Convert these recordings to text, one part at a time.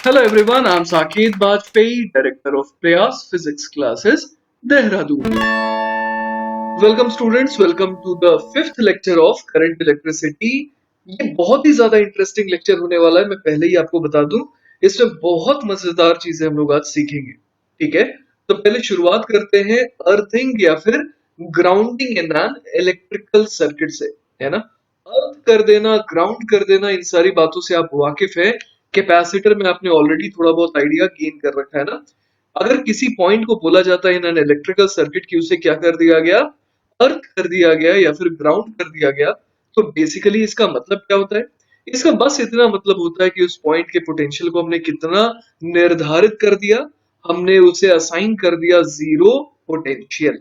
Hello everyone, I'm Saket Bajpayee, Director of Prayas Physics Classes, Dehradun. Welcome students, welcome to the fifth lecture of Current Electricity. ये बहुत ही ज्यादा interesting lecture होने वाला है, मैं पहले ही आपको बता दूं। इसमें बहुत मजेदार चीजें हम लोग आज सीखेंगे। ठीक है, तो पहले शुरुआत करते हैं अर्थिंग या फिर grounding in an electrical circuit से, है ना। अर्थ कर देना, ग्राउंड कर देना, इन सारी बातों से आप वाकिफ है। कैपेसिटर में आपने ऑलरेडी थोड़ा बहुत आइडिया गेन कर रखा है ना। अगर किसी पॉइंट को बोला जाता है इन एन इलेक्ट्रिकल सर्किट की उसे क्या कर दिया गया, अर्थ कर दिया गया या फिर ग्राउंड कर दिया गया, तो बेसिकली इसका मतलब क्या होता है। इसका बस इतना मतलब होता है कि उस पॉइंट के पोटेंशियल को हमने कितना निर्धारित कर दिया, हमने उसे असाइन कर दिया जीरो पोटेंशियल।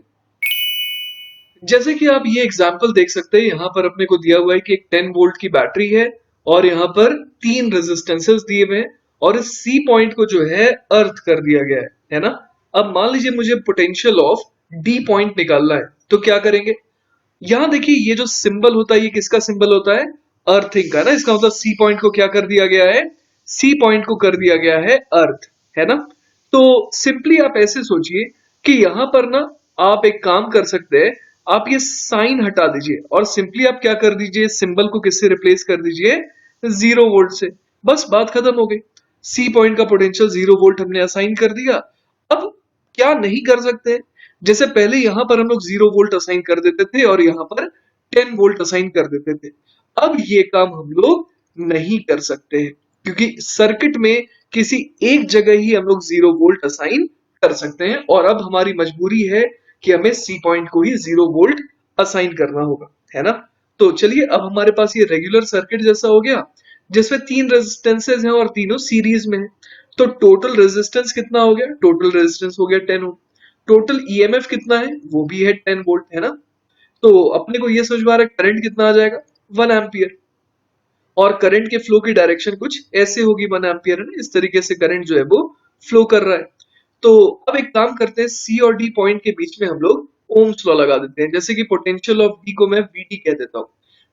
जैसे कि आप ये एग्जांपल देख सकते हैं, यहाँ पर अपने को दिया हुआ है कि एक 10 वोल्ट की बैटरी है और यहाँ पर तीन रेजिस्टेंसेस दिए हुए हैं और इस सी पॉइंट को जो है अर्थ कर दिया गया है ना। अब मान लीजिए मुझे पोटेंशियल ऑफ डी पॉइंट निकालना है, तो क्या करेंगे। यहाँ देखिए ये जो सिंबल होता है ये किसका सिंबल होता है, अर्थिंग का ना। इसका मतलब सी पॉइंट को क्या कर दिया गया है, सी पॉइंट को कर दिया गया है अर्थ, है ना। तो सिंपली आप ऐसे सोचिए कि यहाँ पर ना आप एक काम कर सकते हैं, आप ये साइन हटा दीजिए और सिंपली आप क्या कर दीजिए, सिंबल को किससे रिप्लेस कर दीजिए, जीरो वोल्ट से। बस बात खत्म हो गई। सी पॉइंट का पोटेंशियल जीरो वोल्ट हमने असाइन कर दिया। अब क्या नहीं कर सकते, जैसे पहले यहां पर हम लोग जीरो वोल्ट असाइन कर देते थे और यहां पर 10 वोल्ट असाइन कर देते थे। अब ये काम हम लोग नहीं कर सकते हैं क्योंकि सर्किट में किसी एक जगह ही हम लोग जीरो वोल्ट असाइन कर सकते हैं और अब हमारी मजबूरी है कि हमें सी पॉइंट को ही जीरो वोल्ट असाइन करना होगा, है ना। तो चलिए अब हमारे पास ये रेगुलर सर्किट जैसा हो गया जिसमें तीन रेजिस्टेंसेज हैं और तीनों सीरीज में है। तो टोटल रेजिस्टेंस कितना हो गया, टोटल रेजिस्टेंस हो गया 10 ओम। टोटल ईएमएफ कितना है, वो भी है 10 वोल्ट, है ना। तो अपने को ये समझ में आ रहा है करंट कितना आ जाएगा, 1 एम्पियर। और करंट के फ्लो की डायरेक्शन कुछ ऐसे होगी, 1 एम्पियर, है ना। इस तरीके से करंट जो है वो फ्लो कर रहा है। तो अब एक काम करते हैं, सी और डी पॉइंट के बीच में हम लोग ओम्स लॉ लगा देते हैं। जैसे कि पोटेंशियल ऑफ डी को मैं वीडी कह देता हूँ।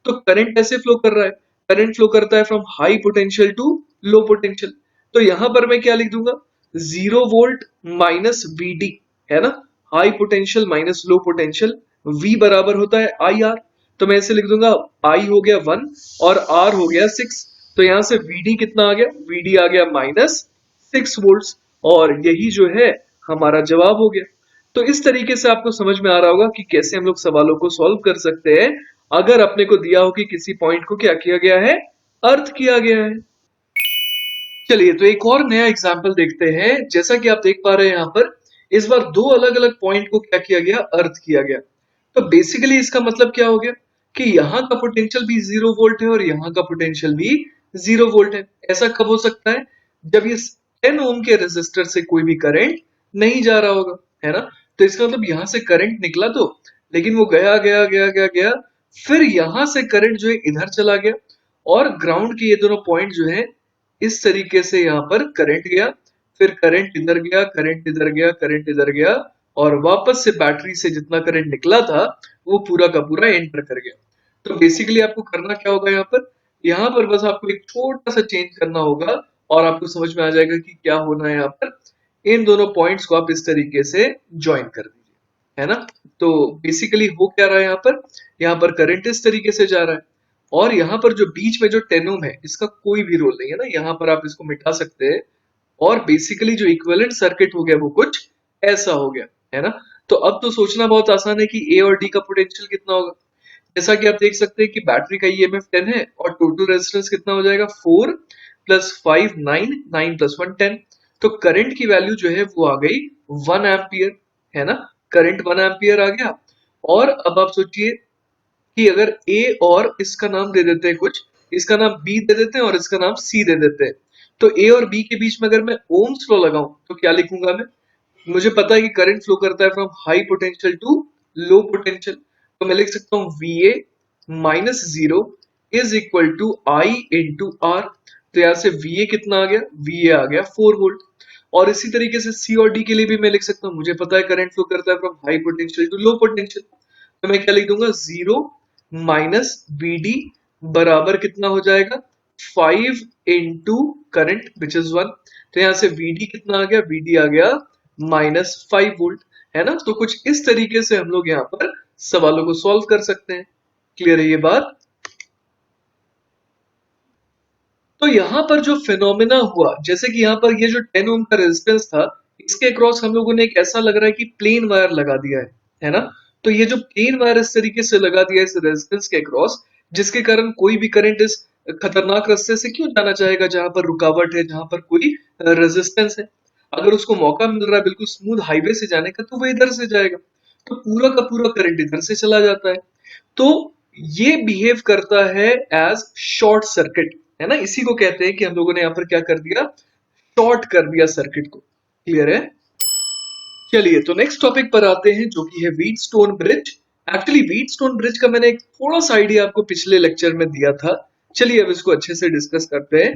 तो करंट ऐसे फ्लो कर रहा है, करंट फ्लो करता है from high potential to low potential. तो यहां पर मैं क्या लिख दूंगा, जीरो वोल्ट माइनस वीडी, है ना। High potential minus low potential, V बराबर होता है आई आर। तो मैं इसे लिख दूंगा, आई हो गया 1 और आर हो गया 6। तो यहां से वीडी कितना आ गया, वीडी आ गया माइनस 6 वोल्ट। और यही जो है हमारा जवाब हो गया। तो इस तरीके से आपको समझ में आ रहा होगा कि कैसे हम लोग सवालों को सॉल्व कर सकते हैं अगर अपने को दिया हो कि किसी पॉइंट को क्या किया गया है, अर्थ किया गया है। चलिए तो एक और नया एग्जाम्पल देखते हैं। जैसा कि आप देख पा रहे हैं यहाँ पर इस बार दो अलग अलग पॉइंट को क्या किया गया, अर्थ किया गया। तो बेसिकली इसका मतलब क्या हो गया कि यहाँ का पोटेंशियल भी जीरो वोल्ट है और यहाँ का पोटेंशियल भी जीरो वोल्ट है। ऐसा कब हो सकता है, जब ये 10 ओम के रेजिस्टर से कोई भी करंट नहीं जा रहा होगा, है ना। तो इसका मतलब यहाँ से करंट निकला तो, लेकिन वो गया गया गया गया गया, फिर यहां से करंट जो है इधर चला गया और ग्राउंड के ये दोनों पॉइंट जो है इस तरीके से यहाँ पर करंट गया, फिर करंट इधर गया, करंट इधर गया, करंट इधर गया और वापस से बैटरी से जितना करंट निकला था वो पूरा का पूरा एंटर कर गया। तो बेसिकली आपको करना क्या होगा, यहाँ पर बस आपको एक छोटा सा चेंज करना होगा और आपको समझ में आ जाएगा कि क्या होना है। यहाँ पर इन दोनों पॉइंट्स को आप इस तरीके से ज्वाइन कर दीजिए, है ना। तो बेसिकली हो क्या रहा है, यहाँ पर करंट इस तरीके से जा रहा है और यहाँ पर जो बीच में जो 10 ओम है इसका कोई भी रोल नहीं है ना, यहाँ पर आप इसको मिटा सकते हैं और बेसिकली जो इक्विवेलेंट सर्किट हो गया वो कुछ ऐसा हो गया, है ना। तो अब तो सोचना बहुत आसान है कि ए और डी का पोटेंशियल कितना होगा। जैसा कि आप देख सकते हैं कि बैटरी का ईएमएफ 10 है और टोटल रेजिस्टेंस कितना हो जाएगा, 4 प्लस 5 9, 9 प्लस 1 10। तो करंट की वैल्यू जो है वो आ गई 1 एम्पियर, है ना। करंट 1 एम्पियर आ गया। और अब आप सोचिए कि अगर ए और इसका नाम दे देते हैं कुछ, इसका नाम बी दे देते हैं और इसका नाम सी दे देते हैं। तो ए और बी के बीच में अगर मैं ओम्स लॉ लगाऊं तो क्या लिखूंगा मैं, मुझे पता है कि करंट फ्लो करता है from high potential to low potential. तो मैं लिख सकता हूँ V A minus zero is equal to I into R. तो यहाँ से वी ए कितना आ गया, वी ए आ गया 4 वोल्ट। और इसी तरीके से सी और डी के लिए भी मैं लिख सकता हूँ, मुझे पता है करंट फ्लो करता है from high potential to low potential. तो मैं क्या लिख दूंगा, जीरो माइनस बी डी बराबर कितना हो जाएगा, 5 इंटू करंट विच इज 1। तो यहाँ से VD कितना आ गया, VD आ गया -5 वोल्ट, है ना। तो कुछ इस तरीके से हम लोग यहाँ पर सवालों को सॉल्व कर सकते हैं। क्लियर है ये बात। तो यहाँ पर जो फिनोमेना हुआ, जैसे कि यहाँ पर ये जो 10 ओम का रेजिस्टेंस था, इसके अक्रॉस हम लोगों ने एक ऐसा लग रहा है कि प्लेन वायर लगा दिया है ना। तो ये जो प्लेन वायर इस तरीके से लगा दिया है इस रेजिस्टेंस के अक्रॉस, जिसके कारण कोई भी करंट इस खतरनाक रास्ते से क्यों जाना चाहेगा जहां पर रुकावट है, जहां पर कोई रेजिस्टेंस है। अगर उसको मौका मिल रहा है बिल्कुल स्मूथ हाईवे से जाने का, तो वो इधर से जाएगा, तो पूरा का पूरा करंट इधर से चला जाता है। तो ये बिहेव करता है एज शॉर्ट सर्किट, है ना। इसी को कहते हैं कि हम लोगों ने यहाँ पर क्या कर दिया, शॉर्ट कर दिया सर्किट को। क्लियर है। चलिए तो नेक्स्ट टॉपिक पर आते हैं, जो कि है Wheatstone bridge. Actually Wheatstone bridge का मैंने एक थोड़ा सा आइडिया आपको पिछले लेक्चर में दिया था। चलिए अब इसको अच्छे से डिस्कस करते हैं।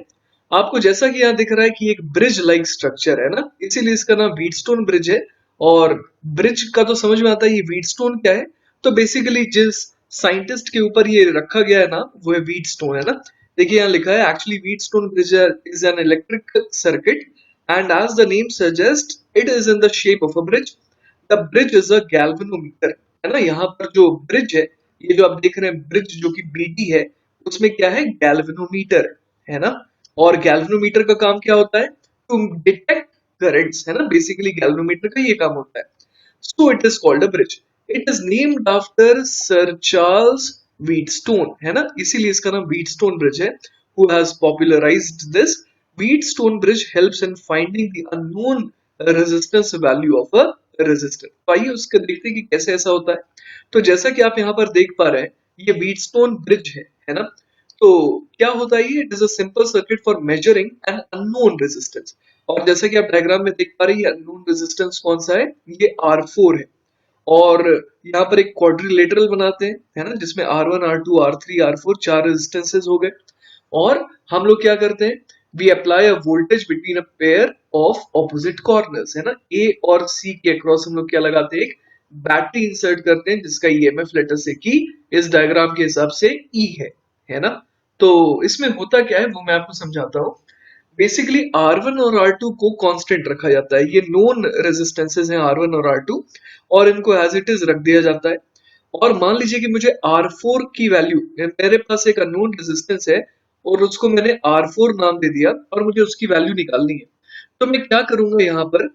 आपको जैसा कि यहाँ दिख रहा है कि एक ब्रिज लाइक स्ट्रक्चर है ना, इसीलिए इसका नाम व्हीटस्टोन ब्रिज है। और ब्रिज का तो समझ में आता है, ये व्हीटस्टोन क्या है। तो बेसिकली जिस साइंटिस्ट के ऊपर ये रखा गया है ना, वो है व्हीटस्टोन, है ना। देखिए यहाँ लिखा है, actually Wheatstone bridge is an electric circuit and as the name suggests it is in the shape of a bridge. The bridge is a galvanometer, है ना। यहाँ पर जो ब्रिज है, ये जो आप देख रहे हैं ब्रिज जो कि BT है, उसमें क्या है, गैल्वेनोमीटर, है ना। और गैल्वेनोमीटर का काम क्या होता है, टू डिटेक्ट करंट्स, है ना। बेसिकली गैल्वेनोमीटर का ये काम होता है। So it is called a bridge. It is named after Sir Charles Wheatstone, है ना, इसीलिए इसका नाम Wheatstone Bridge है। Who has popularized this? Wheatstone Bridge helps in finding the unknown resistance value of a resistor. तो आइए उसके देखते हैं कि कैसे ऐसा होता है। तो जैसा कि आप यहाँ पर देख पा रहे हैं, ये Wheatstone Bridge है ना। तो क्या होता है ये, it is a simple circuit for measuring an unknown resistance. और जैसा कि आप डायग्राम में देख पा रहे हैं, ये अननोन रेजिस्टेंस कौन सा है, ये R4 है। और यहाँ पर एक क्वाड्रिलेटरल बनाते हैं, है ना, जिसमें R1 R2 R3 R4 चार रेजिस्टेंसेस हो गए। और हम लोग क्या करते हैं, we apply a voltage between a pair of opposite corners, है ना। ए और सी के अक्रॉस हम लोग क्या लगाते हैं, एक बैटरी इंसर्ट करते हैं, जिसका ईएमएफ लेटर से की इस डायग्राम के हिसाब से ई है ना। तो इसमें होता क्या है वो मैं आपको समझाता हूँ। बेसिकली R1 और R2 को कांस्टेंट रखा जाता है, ये नोन रेजिस्टेंसेस हैं R1 और R2, और इनको एज इट इज रख दिया जाता है। और मान लीजिए कि मुझे R4 की वैल्यू, मेरे पास एक अननोन रेजिस्टेंस है और उसको मैंने R4 नाम दे दिया और मुझे उसकी वैल्यू निकालनी है। तो मैं क्या करूंगा, यहाँ पर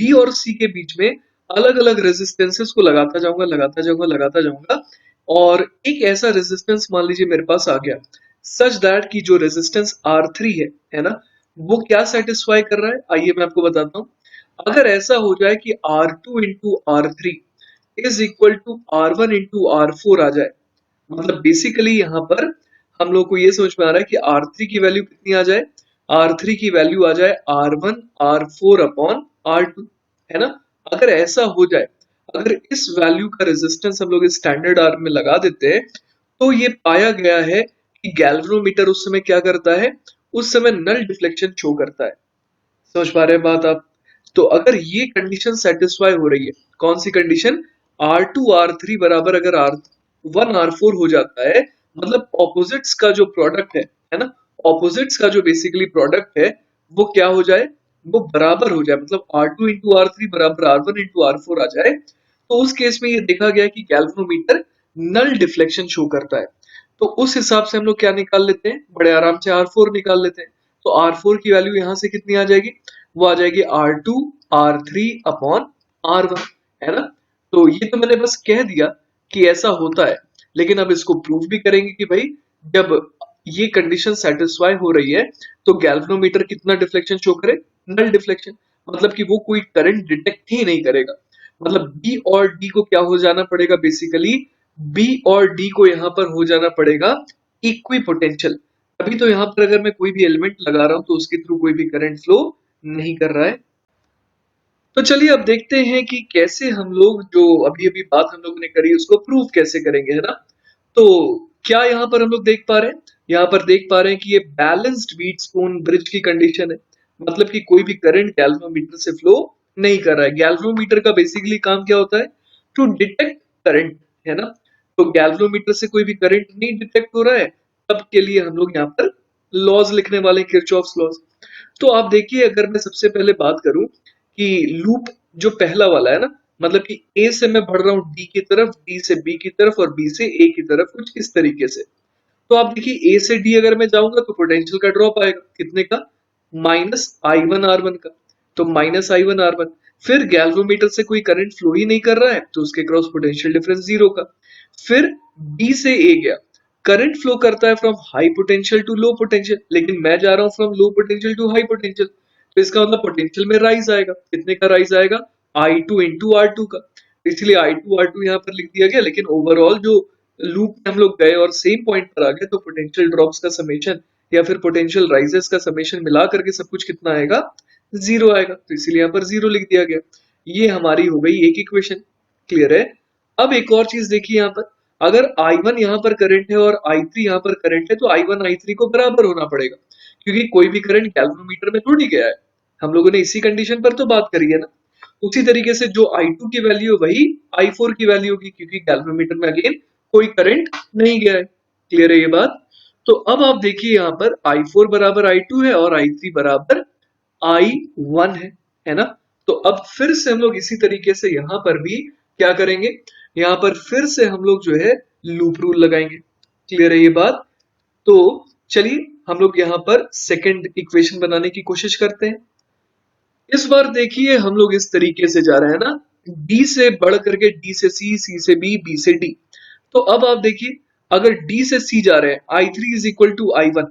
B और C के बीच में अलग अलग रेजिस्टेंसेस को लगाता जाऊंगा लगाता जाऊंगा लगाता जाऊंगा, और एक ऐसा रेजिस्टेंस मान लीजिए मेरे पास आ गया, सच दैट की जो रेजिस्टेंस R3 है ना, वो क्या सेटिस्फाई कर रहा है, आइए मैं आपको बताता हूँ। अगर ऐसा हो जाए कि R2 into R3 is equal to R1 into R4 आ जाए, मतलब बेसिकली यहाँ पर हम लोग को ये समझ में आ रहा है कि R3 की वैल्यू कितनी आ जाए, R3 की वैल्यू आ जाए R1 R4 अपॉन R2, है ना। अगर ऐसा हो जाए, अगर इस वैल्यू का रेजिस्टेंस हम लोग स्टैंडर्ड आर्म में लगा देते हैं, तो ये पाया गया है कि गैल्वेनोमीटर उस समय क्या करता है, उस समय नल डिफ्लेक्शन शो करता है। समझ पा रहे हैं बात आप। तो अगर ये कंडीशन सेटिस्फाई हो रही है, कौन सी कंडीशन, R2 R3 बराबर अगर R1 R4 हो जाता है, मतलब ऑपोजिट्स का जो प्रोडक्ट है ना, ऑपोजिट्स का जो बेसिकली प्रोडक्ट है, वो क्या हो जाए, वो बराबर हो जाए, मतलब R2 इंटू R3 बराबर R1 इंटू R4 आ जाए, तो उस केस में ये देखा गया कि गैल्वेनोमीटर नल डिफ्लेक्शन शो करता है। तो उस हिसाब से हम लोग क्या निकाल लेते हैं, बड़े आराम से R4 निकाल लेते हैं। तो R4 की वैल्यू यहां से कितनी आ जाएगी, वो आ जाएगी R2 R3 अपॉन R1, है ना। तो ये तो मैंने बस कह दिया कि ऐसा होता है, लेकिन अब इसको प्रूव भी करेंगे कि भाई जब ये कंडीशन सेटिस्फाई हो रही है, तो गैल्वेनोमीटर कितना डिफ्लेक्शन शो करे, नल डिफ्लेक्शन, मतलब कि वो कोई करंट डिटेक्ट ही नहीं करेगा। मतलब बी और डी को क्या हो जाना पड़ेगा, बेसिकली बी और डी को यहाँ पर हो जाना पड़ेगा इक्वी पोटेंशियल। अभी तो यहाँ पर अगर मैं कोई भी एलिमेंट लगा रहा हूं तो उसके थ्रू कोई भी करंट फ्लो नहीं कर रहा है। तो चलिए अब देखते हैं कि कैसे हम लोग जो अभी अभी बात हम लोगों ने करी उसको प्रूव कैसे करेंगे, है ना। तो क्या यहाँ पर हम लोग देख पा रहे हैं, यहाँ पर देख पा रहे हैं कि ये बैलेंस्ड व्हीटस्टोन ब्रिज की कंडीशन है, मतलब कि कोई भी करंट गैल्वेनोमीटर से फ्लो नहीं कर रहा है। गैल्वेनोमीटर का बेसिकली काम क्या होता है, टू डिटेक्ट करंट, है ना। तो गैल्वेनोमीटर से कोई भी करंट नहीं डिटेक्ट हो रहा है, तब के लिए हम लोग यहाँ पर लॉज लिखने वाले, किरचॉफ्स लॉज। तो आप देखिए, अगर मैं सबसे पहले बात करूं कि लूप जो पहला वाला है ना, मतलब कि ए से मैं बढ़ रहा हूँ डी की तरफ, डी से बी की तरफ और बी से ए की तरफ, कुछ इस तरीके से। तो आप देखिए, ए से डी अगर मैं जाऊंगा तो पोटेंशियल का ड्रॉप आएगा कितने का, -I1R1 का। तो -I1R1, फिर गैल्वेनोमीटर से कोई करंट फ्लो ही नहीं कर रहा है तो उसके क्रॉस पोटेंशियल डिफरेंस जीरो का। फिर बी से ए गया, करंट फ्लो करता है from high potential to low potential, लेकिन मैं जा रहा हूँ from low potential to high potential, तो इसका मतलब पोटेंशियल में राइज आएगा, कितने का राइज आएगा, I2 इंटू R2 का। तो इसलिए I2 R2 यहाँ पर लिख दिया गया, लेकिन ओवरऑल जो लूप में हम लोग गए और सेम पॉइंट पर आ गए, तो पोटेंशियल ड्रॉप्स का समेशन या फिर पोटेंशियल राइजेस का समेशन मिला करके सब कुछ कितना आएगा, जीरो आएगा। तो इसीलिए यहाँ पर जीरो लिख दिया गया। ये हमारी हो गई एक इक्वेशन। क्लियर है? अब एक और चीज देखिए यहाँ पर, अगर I1 यहाँ पर करंट है और I3 यहाँ पर करंट है, तो I1 I3 को बराबर होना पड़ेगा, क्योंकि कोई भी करंट गैल्वेनोमीटर में थोड़ी गया है। हम लोगों ने इसी कंडीशन पर तो बात करी है ना। उसी तरीके से जो I2 की वैल्यू वही I4 की वैल्यू होगी, क्योंकि गैल्वेनोमीटर में अगेन कोई करंट नहीं गया है। क्लियर है ये बात? तो अब आप देखिए, यहाँ पर I4 बराबर I2 है और I3 बराबर I1 है ना। तो अब फिर से हम लोग इसी तरीके से यहाँ पर भी क्या करेंगे, यहाँ पर फिर से हम लोग जो है लूप रूल लगाएंगे। क्लियर है ये बात? तो चलिए हम लोग यहाँ पर सेकंड इक्वेशन बनाने की कोशिश करते हैं। इस बार देखिए हम लोग इस तरीके से जा रहे हैं ना, डी से बढ़ करके डी से सी, सी से बी, बी से डी। तो अब आप देखिए, अगर डी से सी जा रहे हैं, I3 is equal to I1,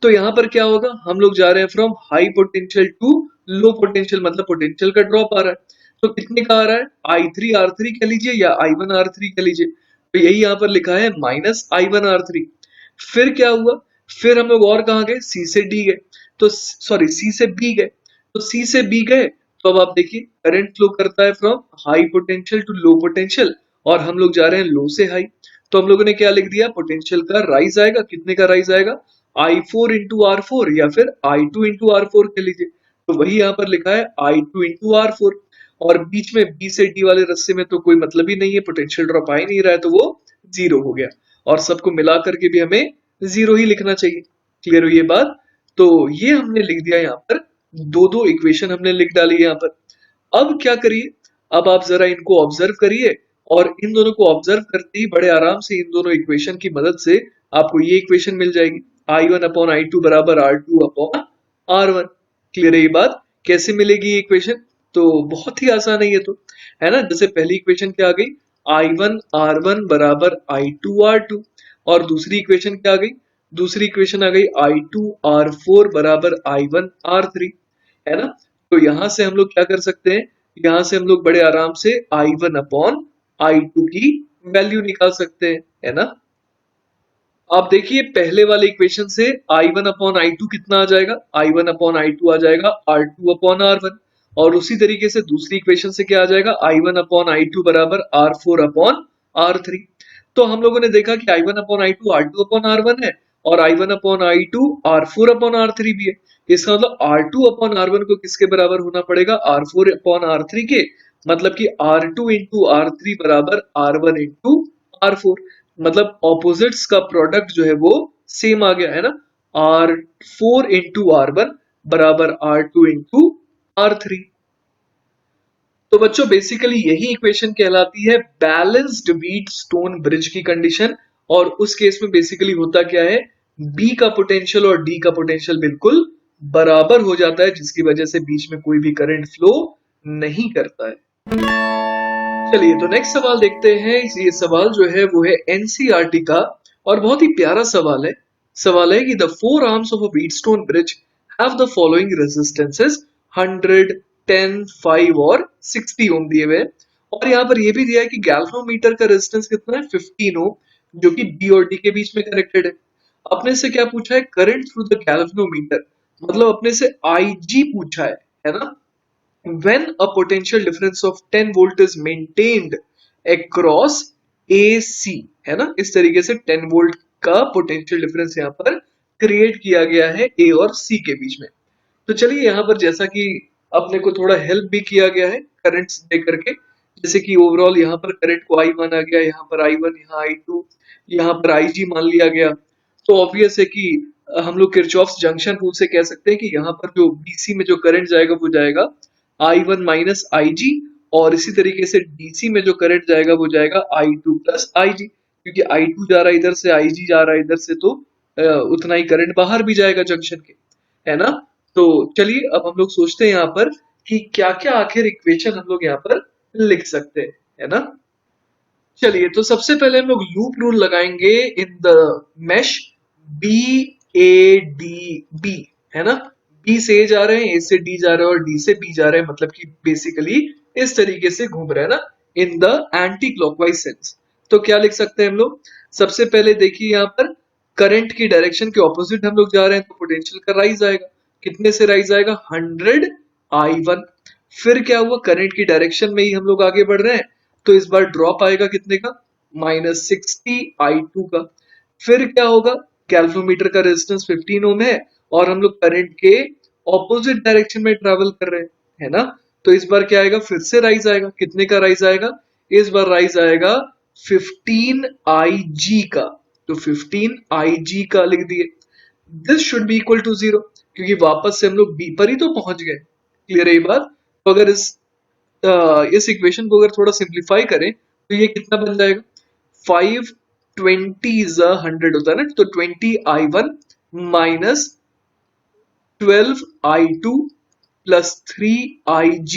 तो यहाँ पर क्या होगा, हम लोग जा रहे हैं from high potential to low potential, मतलब पोटेंशियल का ड्रॉप आ रहा है। तो कितने का आ रहा है, I3R3 कह लीजिए या I1R3 कह लीजिए। तो यही यहाँ पर लिखा है -I1R3। फिर क्या हुआ, फिर हम लोग और कहाँ गए, सी से डी गए, तो सॉरी सी से बी गए। तो सी से बी गए, तो अब आप देखिए करंट फ्लो करता है from high potential to low potential, और हम लोग जा रहे हैं लो से हाई। तो हम लोगों ने क्या लिख दिया, पोटेंशियल का राइज आएगा, कितने का राइज आएगा, I4 इंटू R4 या फिर I2 इंटू R4 कह लीजिए। तो वही यहाँ पर लिखा है I2 इंटू R4, और बीच में बी से डी वाले रस्से में तो कोई मतलब ही नहीं है, पोटेंशियल ड्रॉप आ ही नहीं रहा है, तो वो जीरो हो गया। और सबको मिला करके भी हमें जीरो ही लिखना चाहिए। क्लियर हुई ये बात? तो ये हमने लिख दिया यहाँ पर, दो दो इक्वेशन हमने लिख डाली यहाँ पर। अब क्या करिए, अब आप जरा इनको ऑब्जर्व करिए, और इन दोनों को ऑब्जर्व करते ही बड़े आराम से इन दोनों इक्वेशन की मदद से आपको ये इक्वेशन मिल जाएगी, I1 अपॉन I2 बराबर R2 अपॉन R1। क्लियर है ये बात? कैसे मिलेगी ये इक्वेशन? तो बहुत ही आसान है ये तो, है ना। जैसे पहली इक्वेशन क्या आ गई, I1 R1 बराबर I2 R2, और दूसरी इक्वेशन क्या आ गई, दूसरी इक्वेशन आ गई I2 R4 बराबर I1 R3, है ना। तो यहां से हम लोग क्या कर सकते हैं, यहां से हम लोग बड़े आराम से I1 अपॉन I2 की वैल्यू निकाल सकते हैं, है ना। आप देखिए पहले वाले इक्वेशन से I1 अपॉन I2 कितना आ जाएगा, I1 अपॉन I2 आ जाएगा R2 अपॉन R1, और उसी तरीके से दूसरी इक्वेशन से क्या आ जाएगा, I1 अपॉन I2 बराबर R4 अपॉन R3। तो हम लोगों ने देखा कि I1 upon I2 R2 upon R1 है, और I1 upon I2 R4 upon R3 भी है। इसका मतलब R2 अपॉन R1 को किसके बराबर होना पड़ेगा, R4 अपॉन R3 के, मतलब कि R2 इंटू R3 बराबर R1 इंटू R4। मतलब ऑपोजिट्स का प्रोडक्ट जो है वो सेम आ गया, है ना। R4 इंटू R1 बराबर R2 इंटू R3। तो बच्चों बेसिकली यही इक्वेशन कहलाती है बैलेंस्ड व्हीट स्टोन ब्रिज की कंडीशन। और उस केस में बेसिकली होता क्या है, बी का पोटेंशियल और डी का पोटेंशियल बिल्कुल बराबर हो जाता है, जिसकी वजह से बीच में कोई भी करंट फ्लो नहीं करता है। चलिए तो नेक्स्ट सवाल देखते हैं। ये सवाल जो है वो है एनसीईआरटी का, और बहुत ही प्यारा सवाल है। सवाल है कि the four arms of a Wheatstone bridge have the following resistances 100, 10, 5 और 60 ओम दिए हुए हैं। और यहाँ पर ये भी दिया है कि गैल्वेनोमीटर का रेजिस्टेंस कितना है, 15 ओम, जो कि बी और डी के बीच में कनेक्टेड है। अपने से क्या पूछा है, करंट थ्रू द गैल्वेनोमीटर, मतलब अपने से आईजी पूछा है ना। when a potential difference of 10 volt is maintained across AC, है ना। इस तरीके से 10 वोल्ट का पोटेंशियल डिफरेंस यहाँ पर क्रिएट किया गया है ए और सी के बीच में। तो चलिए यहाँ पर जैसा कि अपने को थोड़ा हेल्प भी किया गया है करंट्स दे करके, जैसे कि ओवरऑल यहाँ पर करंट को आई माना गया, यहाँ पर I1, यहाँ I2, यहाँ पर IG मान लिया गया। तो ऑब्वियस है कि हम लोग किरचॉफ्स जंक्शन रूल से कह सकते हैं कि यहाँ पर जो बीसी में जो करंट जाएगा वो जाएगा I1 माइनस IG, और इसी तरीके से डीसी में जो करंट जाएगा वो जाएगा I2 प्लस IG, क्योंकि I2 जा रहा है इधर से, IG जा रहा है इधर से, तो उतना ही करंट बाहर भी जाएगा जंक्शन के, है ना। तो चलिए अब हम लोग सोचते हैं यहाँ पर कि क्या क्या आखिर इक्वेशन हम लोग यहाँ पर लिख सकते हैं, है ना। चलिए तो सबसे पहले हम लोग लूप रूल लगाएंगे in the mesh B A D B, है ना। बी से ए जा रहे हैं, ए से डी जा रहे हैं और डी से बी जा रहे हैं, मतलब कि बेसिकली इस तरीके से घूम रहे हैं ना, in the anti clockwise sense. तो क्या लिख सकते हैं हम लोग, सबसे पहले देखिए यहाँ पर करंट की डायरेक्शन के ऑपोजिट हम लोग जा रहे हैं, तो पोटेंशियल का राइज आएगा। कितने से राइज आएगा, 100 I1। फिर क्या हुआ, करंट की डायरेक्शन में ही हम लोग आगे बढ़ रहे हैं, तो इस बार ड्रॉप आएगा कितने का, -60 I2 का। फिर क्या होगा, कैल्वोमीटर का रेजिस्टेंस 15 ओम है और हम लोग करंट के ऑपोजिट डायरेक्शन में ट्रैवल कर रहे हैं, है ना। तो इस बार क्या आएगा, फिर से राइज आएगा, कितने का राइज आएगा, इस बार राइज आएगा 15 IG का। तो 15 IG का लिख दिए। This should be equal to 0, क्योंकि वापस से हम लोग बी पर ही तो पहुंच गए। क्लियर है ये बात। तो अगर इस इक्वेशन को अगर थोड़ा सिंप्लीफाई करें तो ये कितना बन जाएगा, 5 20 100 होता है ना, तो 20I1 minus 12I2 plus 3IG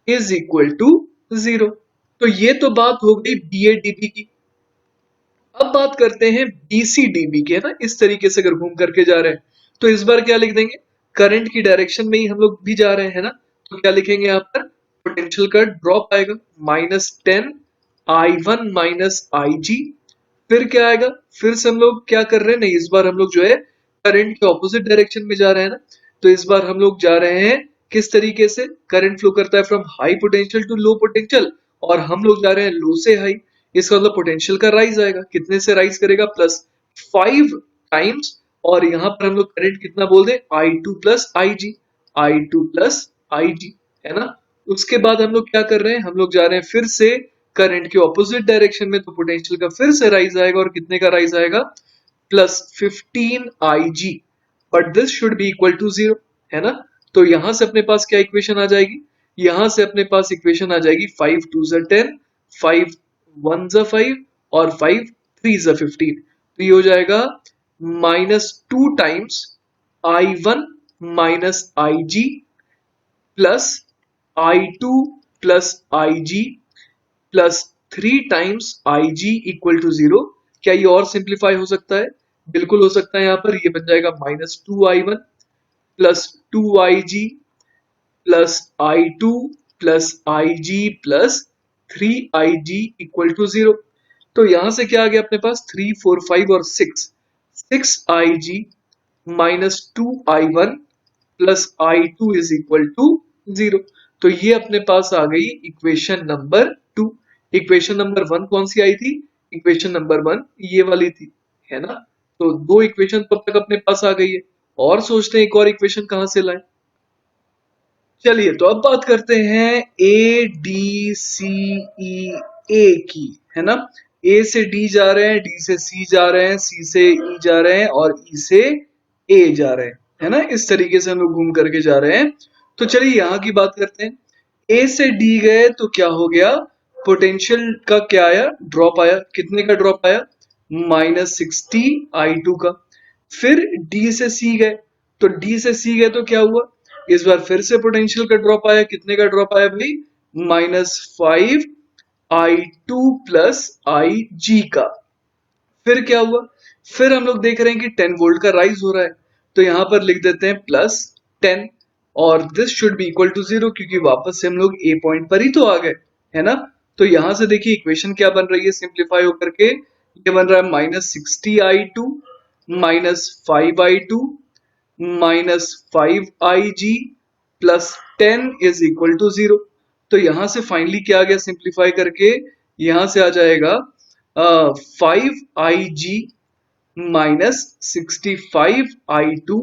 is equal to 0। तो ये तो बात हो गई BADB की। अब बात करते हैं BCDB की, है ना। इस तरीके से अगर घूम करके जा रहे हैं तो इस बार क्या लिख देंगे, करंट की डायरेक्शन में ही हम लोग भी जा रहे हैं, है ना। तो क्या लिखेंगे यहाँ पर, पोटेंशियल का ड्रॉप आएगा -10I1 माइनस IG। फिर क्या आएगा, फिर से हम लोग क्या कर रहे हैं, नहीं इस बार हम लोग जो है करंट के ऑपोजिट डायरेक्शन में जा रहे हैं ना। तो इस बार हम लोग जा रहे हैं किस तरीके से, करंट फ्लो करता है from high potential to low potential, और हम लोग जा रहे हैं लो से हाई। इसका मतलब पोटेंशियल का राइज आएगा, कितने से राइज करेगा, +5 टाइम्स। और यहाँ पर हम लोग करंट कितना बोल दे, I2 plus IG, I2 plus IG, है ना। उसके बाद हम लोग क्या कर रहे हैं, हम लोग जा रहे हैं फिर से करंट के ऑपोजिट डायरेक्शन में, तो पोटेंशियल का फिर से राइज आएगा, और कितने का राइज आएगा, +15 IG। But this should be equal to 0, है ना। तो यहां से अपने पास क्या इक्वेशन आ जाएगी, यहां से अपने पास इक्वेशन आ जाएगी 5 2 10, 5 1 5 और 5 3 15। तो ये हो जाएगा -2 times I1 minus IG plus I2 plus IG plus 3 times IG equal to 0। क्या ये और सिंप्लीफाई हो सकता है, बिल्कुल हो सकता है। यहाँ पर ये बन जाएगा -2I1 plus 2IG plus I2 plus IG plus 3IG equal to 0। तो यहां से क्या आ गया अपने पास, 3 4 5 और 6 IG minus 2I1 plus I2 is equal to 0। तो ये अपने पास आ गई इक्वेशन नंबर 2। इक्वेशन नंबर 1 कौन सी आई थी, इक्वेशन नंबर 1 ये वाली थी, है ना। तो दो इक्वेशन तो अब तक अपने पास आ गई है, और सोचते हैं एक और इक्वेशन कहां से लाएं। चलिए तो अब बात करते हैं ADCEA की, है ना। ए से डी जा रहे हैं, डी से सी जा रहे हैं, सी से ई जा रहे हैं और ई से ए जा रहे हैं, है ना। इस तरीके से हम लोग घूम करके जा रहे हैं। तो चलिए यहाँ की बात करते हैं। ए से डी गए तो क्या हो गया, पोटेंशियल का क्या आया, ड्रॉप आया। कितने का ड्रॉप आया, -60I2 का। फिर डी से सी गए, तो डी से सी गए तो क्या हुआ, इस बार फिर से पोटेंशियल का ड्रॉप आया। कितने का ड्रॉप आया भाई, -5I2 प्लस IG का। फिर क्या हुआ, फिर हम लोग देख रहे हैं कि 10 वोल्ट का राइज हो रहा है, तो यहां पर लिख देते हैं +10, और this should be equal to 0, क्योंकि वापस से हम लोग ए पॉइंट पर ही तो आ गए, है ना। तो यहां से देखिए इक्वेशन क्या बन रही है सिंप्लीफाई होकर के, ये बन रहा है -60I2 -5I2 -5IG plus 10 is equal to 0। तो यहां से फाइनली क्या आ गया सिंप्लीफाई करके, यहां से आ जाएगा 5IG -65I2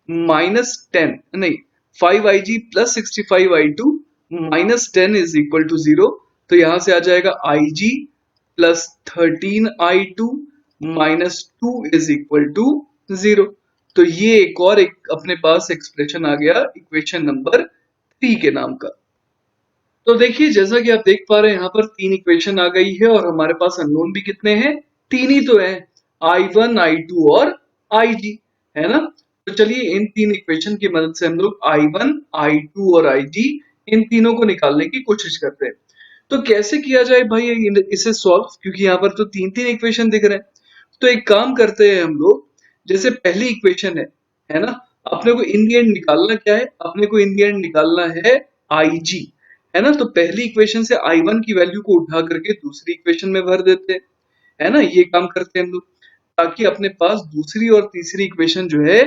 -10, नहीं 5IG plus 65I2 -10 is equal to 0। तो यहां से आ जाएगा IG plus 13I2 -2 is equal to 0। तो ये एक अपने पास एक्सप्रेशन आ गया इक्वेशन नंबर 3 के नाम का। तो देखिए जैसा कि आप देख पा रहे हैं यहाँ पर 3 इक्वेशन आ गई है और हमारे पास अननोन भी कितने हैं, 3 ही तो है, I1 I2 और IG, है ना। तो चलिए इन 3 इक्वेशन की मदद से हम लोग I1 I2 और IG इन तीनों को निकालने की कोशिश करते हैं। तो कैसे किया जाए भाई इसे सॉल्व, क्योंकि यहाँ पर तो 3 इक्वेशन दिख रहे हैं। तो एक काम करते हैं हम लोग, जैसे पहली इक्वेशन है ना, अपने को इन दी एंड निकालना क्या है, अपने को इन दी एंड निकालना है IG, है ना। तो पहली इक्वेशन से I1 की वैल्यू को उठा करके दूसरी इक्वेशन में भर देते हैं, है ना। ये काम करते हैं हम लोग, ताकि अपने पास दूसरी और तीसरी इक्वेशन जो है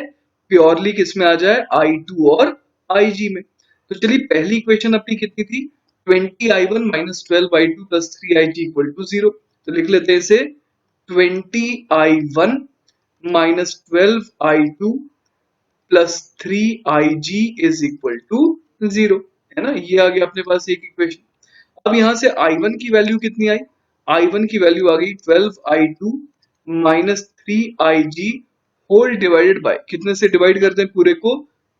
प्योरली किस में आ जाए, I2 और IG में। तो चलिए पहली इक्वेशन अपनी कितनी थी, 20I1 minus 12I2 plus 3IG equal to 0। तो लिख लेते हैं इसे 20I1 minus 12I2 plus 3IG is equal to 0, है ना। ये आ गया अपने पास एक इक्वेशन। अब यहाँ से I1 की वैल्यू कितनी आई, I1 की वैल्यू आ गई 12I2 minus 3IG whole divided bye, कितने से डिवाइड करते हैं,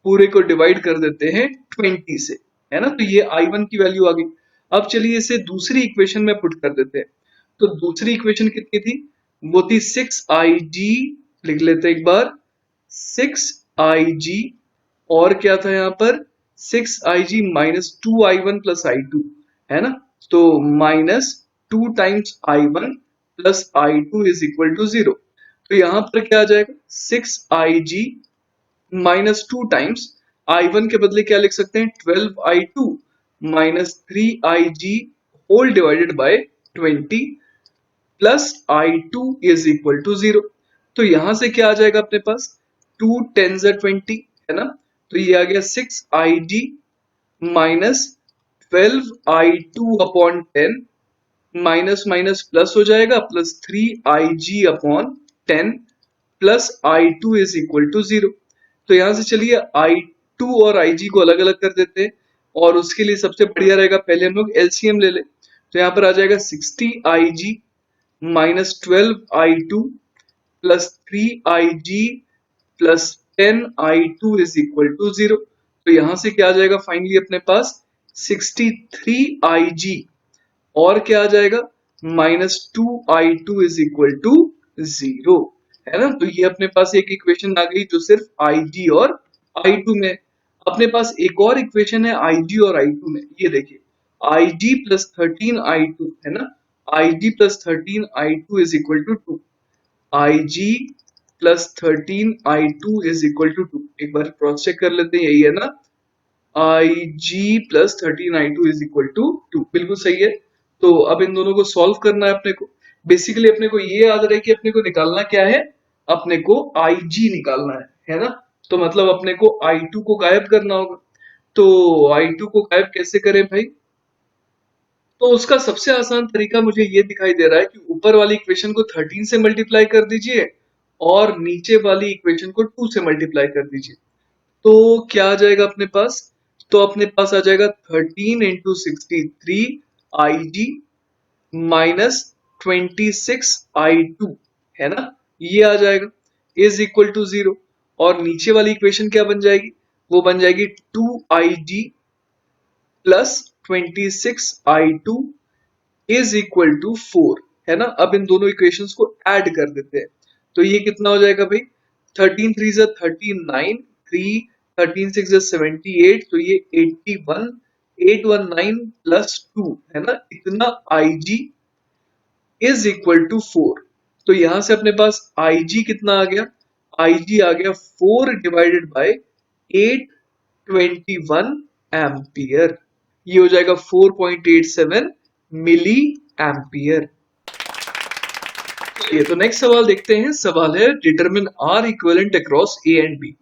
पूरे को डिवाइड कर देते हैं 20 से, है ना। तो ये I1 की वैल्यू आ गई। अब चलिए इसे दूसरी इक्वेशन में पुट कर देते हैं। तो दूसरी इक्वेशन कितनी थी, वो थी 6IG, लिख लेते हैं एक बार 6IG, और क्या था यहाँ पर 6IG minus 2I1 plus I2, है ना। तो minus 2 times I1 plus I2 is equal to 0। तो यहाँ पर क्या आ जाएगा, 6IG माइनस 2 टाइम्स I1 के बदले क्या लिख सकते हैं, 12I2 minus 3IG whole divided by 20 plus I2 is equal to 0। तो यहां से क्या आ जाएगा अपने पास, 2 10 20, है ना। तो ये आ गया 6IG minus 12I2 upon 10, minus minus plus हो जाएगा, plus 3IG upon 10 plus I2 is equal to 0। तो यहां से चलिए I2 और IG को अलग अलग कर देते हैं, और उसके लिए सबसे बढ़िया रहेगा पहले हम लोग LCM ले ले। तो यहाँ पर आ जाएगा 60IG minus 12I2 plus 3IG plus 10I2 is equal to 0। तो यहां से क्या आ जाएगा फाइनली अपने पास 63IG, और क्या आ जाएगा minus 2I2 is equal to 0, है ना। तो ये अपने पास एक इक्वेशन आ गई जो सिर्फ IG और I2 में। अपने पास एक और इक्वेशन है IG और I2 में, ये देखिए IG प्लस 13I2, है ना। IG plus 13I2 is equal to 2, IG plus 13I2 is equal to 2। एक बार क्रॉस चेक कर लेते हैं, यही है ना, IG plus 13I2 is equal to 2, बिल्कुल सही है। तो अब इन दोनों को सॉल्व करना है अपने को। बेसिकली अपने को ये याद रहे कि अपने को निकालना क्या है, अपने को IG निकालना है ना। तो मतलब अपने को I2 को गायब करना होगा। तो I2 को गायब कैसे करें भाई, तो उसका सबसे आसान तरीका मुझे ये दिखाई दे रहा है कि ऊपर वाली इक्वेशन को 13 से मल्टीप्लाई कर दीजिए और नीचे वाली इक्वेशन को 2 से मल्टीप्लाई कर दीजिए। तो क्या आ जाएगा अपने पास, तो अपने पास आ जाएगा 13 इंटू 63 IG माइनस 26 I2, है ना, ये आ जाएगा इज इक्वल टू 0। और नीचे वाली इक्वेशन क्या बन जाएगी, वो बन जाएगी 2IG plus 26I2 is equal to 4, है ना। अब इन दोनों इक्वेशंस को ऐड कर देते हैं। तो ये कितना हो जाएगा भाई, 13 3 जा 39, 3 13 6 जा 78, तो ये 81 819 प्लस 2, है ना, इतना IG इज इक्वल टू 4। तो यहां से अपने पास IG कितना आ गया, IG आ गया 4 डिवाइडेड बाय 821 एम्पियर। ये हो जाएगा 4.87 मिली एम्पियर। चलिए तो नेक्स्ट सवाल देखते हैं। सवाल है determine R equivalent across A and B।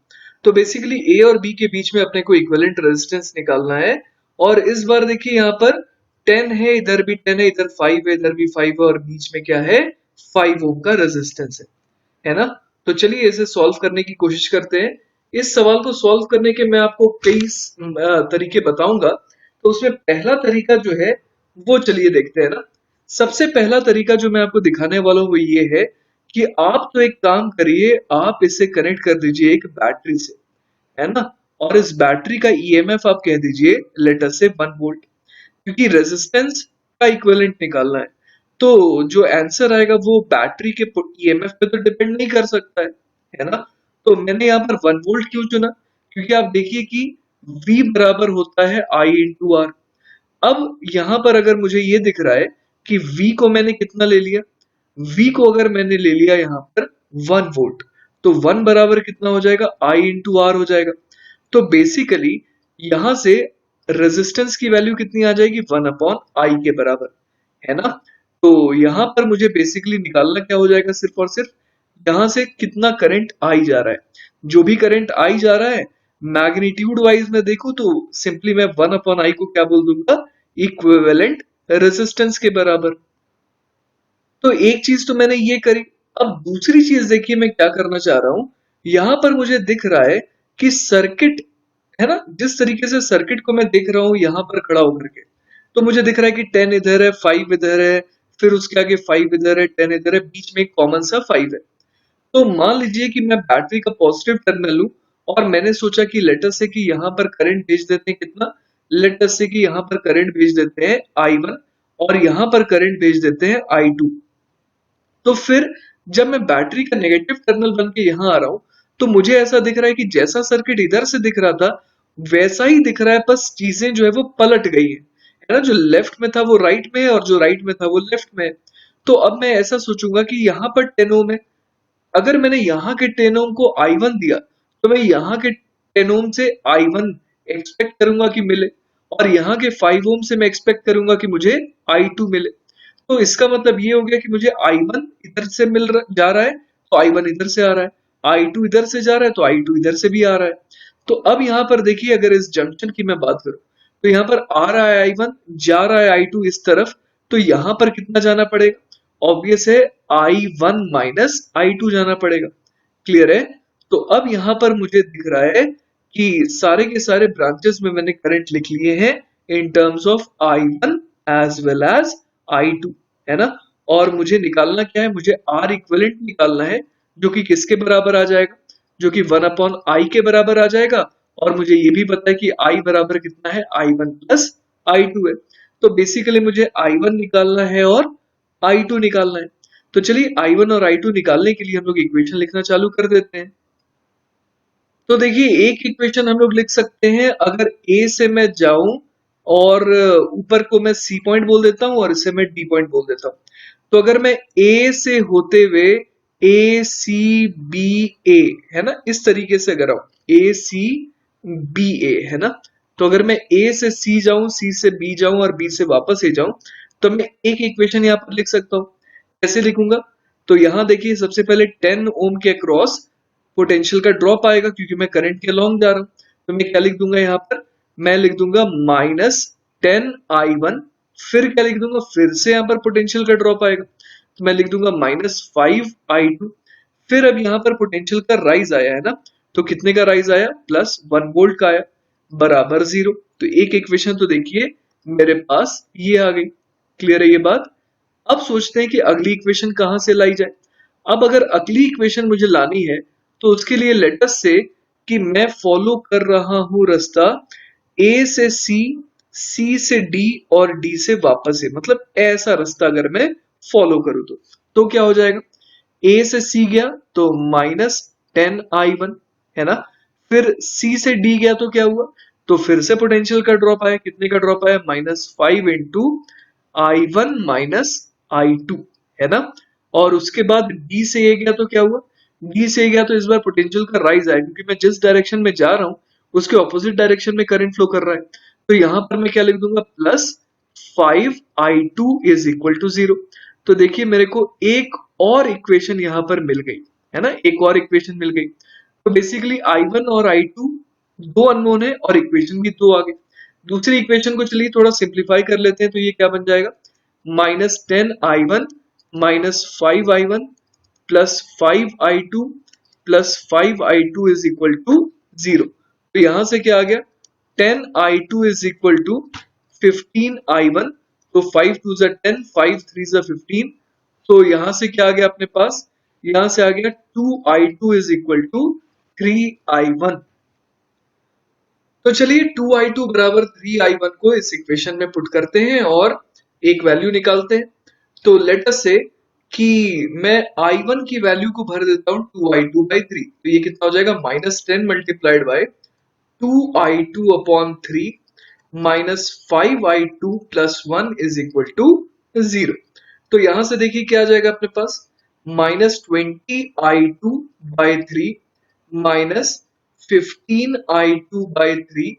तो बेसिकली A और B के बीच में अपने को इक्विवेलेंट रेजिस्टेंस निकालना है। और इस बार देखिए यहाँ पर 10 है, इधर भी 10 है, इधर 5 है, इधर भी 5 है, और बीच में क्या है, 5 ओम का रेजिस्टेंस है ना। तो चलिए इसे सॉल्व करने की कोशिश करते हैं। इस सवाल को सॉल्व करने के मैं आपको कई तरीके बताऊंगा। तो उसमें पहला तरीका जो है वो चलिए देखते हैं ना। सबसे पहला तरीका जो मैं आपको दिखाने वाला हूँ वो ये है कि आप तो एक काम करिए, आप इसे कनेक्ट कर दीजिए एक बैटरी से, है ना, और इस बैटरी का ईएमएफ आप कह दीजिए लेट अस से 1 वोल्ट, क्योंकि रेजिस्टेंस का इक्विवेलेंट निकालना है। तो जो आंसर आएगा वो बैटरी के ईएमएफ पे तो डिपेंड नहीं कर सकता है ना। तो मैंने यहाँ पर 1 वोल्ट क्यों चुना, क्योंकि आप देखिए कि V बराबर होता है I इंटू आर। अब यहाँ पर अगर मुझे ये दिख रहा है कि V को मैंने कितना ले लिया, V को अगर मैंने ले लिया यहाँ पर 1 वोल्ट, तो 1 बराबर कितना हो जाएगा, I इंटू आर हो जाएगा। तो बेसिकली यहां से रेजिस्टेंस की वैल्यू कितनी आ जाएगी, 1 अपॉन आई के बराबर, है ना। तो यहां पर मुझे बेसिकली निकालना क्या हो जाएगा, सिर्फ और सिर्फ यहां से कितना करंट आई जा रहा है। जो भी करंट आई जा रहा है मैग्नीट्यूड वाइज में देखूं तो सिंपली मैं 1 अपॉन आई को क्या बोल दूंगा, इक्विवेलेंट रेजिस्टेंस के बराबर। तो एक चीज तो मैंने ये करी। अब दूसरी चीज देखिए मैं क्या करना चाह रहा हूं, यहां पर मुझे दिख रहा है कि सर्किट, है ना, जिस तरीके से सर्किट को मैं देख रहा हूं यहां पर खड़ा होकर के, तो मुझे दिख रहा है कि 10 इधर है, 5 इधर है, फिर उसके आगे 5 इधर है, 10 इधर है, बीच में एक कॉमन सा 5 है। तो मान लीजिए कि मैं बैटरी का पॉजिटिव टर्मिनल लूं और मैंने सोचा कि लेट अस से कि यहां पर करंट भेज देते हैं कितना, लेट अस से कि यहां पर करंट भेज देते हैं I1 और यहां पर करंट भेज देते हैं I2। तो फिर जब मैं बैटरी का नेगेटिव टर्मिनल बन के यहाँ आ रहा हूं तो मुझे ऐसा दिख रहा है कि जैसा सर्किट इधर से दिख रहा था वैसा ही दिख रहा है, बस चीजें जो है वो पलट गई है ना, जो लेफ्ट में था वो राइट में है और जो राइट में था वो लेफ्ट में है। तो अब मैं ऐसा सोचूंगा कि यहाँ पर 10 ओम है, अगर मैंने यहाँ के 10 ओम को I1 दिया तो मैं यहाँ के 10 ओम से I1 एक्सपेक्ट करूंगा कि मिले, और यहाँ के 5 ओम से मैं एक्सपेक्ट करूंगा कि मुझे I2 मिले। तो इसका मतलब ये हो गया कि मुझे I1 इधर से जा रहा है तो I1 इधर से आ रहा है, I2 इधर से जा रहा है तो I2 इधर से भी आ रहा है। तो अब यहाँ पर देखिए अगर इस जंक्शन की मैं बात करूं तो यहाँ पर आ रहा है I1, जा रहा है I2 इस तरफ, तो यहाँ पर कितना जाना पड़ेगा, ऑब्वियस है I1 माइनस I2 जाना पड़ेगा। क्लियर है। तो अब यहाँ पर मुझे दिख रहा है कि सारे के सारे ब्रांचेस में मैंने करंट लिख लिए हैं in terms of I1 as well as I2, है ना। और मुझे निकालना क्या है, मुझे R इक्विवेलेंट निकालना है, जो कि किसके बराबर आ जाएगा, जो कि 1 अपॉन आई के बराबर आ जाएगा। और मुझे ये भी पता है कि I बराबर कितना है, I1 प्लस I2 है। तो बेसिकली मुझे I1 निकालना है और I2 निकालना है। तो चलिए I1 और I2 निकालने के लिए हम लोग इक्वेशन लिखना चालू कर देते हैं। तो देखिए एक इक्वेशन हम लोग लिख सकते हैं, अगर A से मैं जाऊं और ऊपर को मैं C पॉइंट बोल देता हूं और इसे मैं D पॉइंट बोल देता हूं। तो अगर मैं A से होते हुए ACBA, है ना, इस तरीके से अगर आऊं ACBA, है ना, तो अगर मैं A से C जाऊं, C से B जाऊं और B से वापस A जाऊं तो मैं एक इक्वेशन यहाँ पर लिख सकता हूं। कैसे लिखूंगा, तो यहाँ देखिए सबसे पहले 10 ओम के अक्रॉस पोटेंशियल का ड्रॉप आएगा क्योंकि मैं करंट के अलोंग जा रहा हूं। तो मैं क्या लिख दूंगा यहाँ पर, मैं लिख दूंगा माइनस 10I1, फिर क्या लिख दूंगा, फिर से यहाँ पर पोटेंशियल का ड्रॉप आएगा तो मैं लिख दूंगा माइनस 5I2। फिर अब यहाँ पर पोटेंशियल का राइज आया है ना, तो कितने का राइज आया, प्लस 1 वोल्ट का आया, बराबर 0। तो एक इक्वेशन तो देखिए मेरे पास ये आ गई। क्लियर है ये बात। अब सोचते हैं कि अगली इक्वेशन कहां से लाई जाए। अब अगर अगली इक्वेशन मुझे लानी है तो उसके लिए लेटस से कि मैं फॉलो कर रहा हूं रास्ता A से C, C से D और D से वापस है, मतलब ऐसा रास्ता अगर मैं फॉलो करूं तो क्या हो जाएगा, A से C गया तो माइनस 10I1, है ना, फिर C से D गया तो क्या हुआ, तो फिर से पोटेंशियल का ड्रॉप आया, कितने का ड्रॉप आया, minus 5 into I1 minus I2, है ना। और उसके बाद D से ये गया तो क्या हुआ, D से गया तो इस बार पोटेंशियल का राइज आया क्योंकि मैं जिस डायरेक्शन में जा रहा हूं उसके ऑपोजिट डायरेक्शन में करंट फ्लो कर रहा है। तो यहां पर मैं क्या लिख दूंगा, plus 5I2 is equal to 0। तो देखिए मेरे को एक और इक्वेशन यहां पर मिल गई, है ना, एक और इक्वेशन मिल गई। तो बेसिकली I1 और I2 दो अननोन है और इक्वेशन भी दो आ गई। दूसरी इक्वेशन को चलिए थोड़ा सिंप्लीफाई कर लेते हैं, तो ये क्या बन जाएगा, minus 10I1 minus 5I1 plus 5I2 plus 5I2 is equal to 0। तो यहां से क्या आ गया, 10I2 is equal to 15I1। तो 5 2 10, 5 3 15। तो यहां से क्या आ गया अपने पास, यहां से आ गया 2i2 is equal to 3i1। तो चलिए 2i2 बराबर 3i1 को इस इक्वेशन में पुट करते हैं और एक वैल्यू निकालते हैं। तो लेट अस से कि मैं i1 की वैल्यू को भर देता हूं 2i2/3। तो ये कितना हो जाएगा, -10 multiplied by 2i2 upon 3 minus 5i2 plus 1 is equal to 0। तो यहां से देखिए क्या आ जाएगा अपने पास, -20i2/3 minus 15i2/3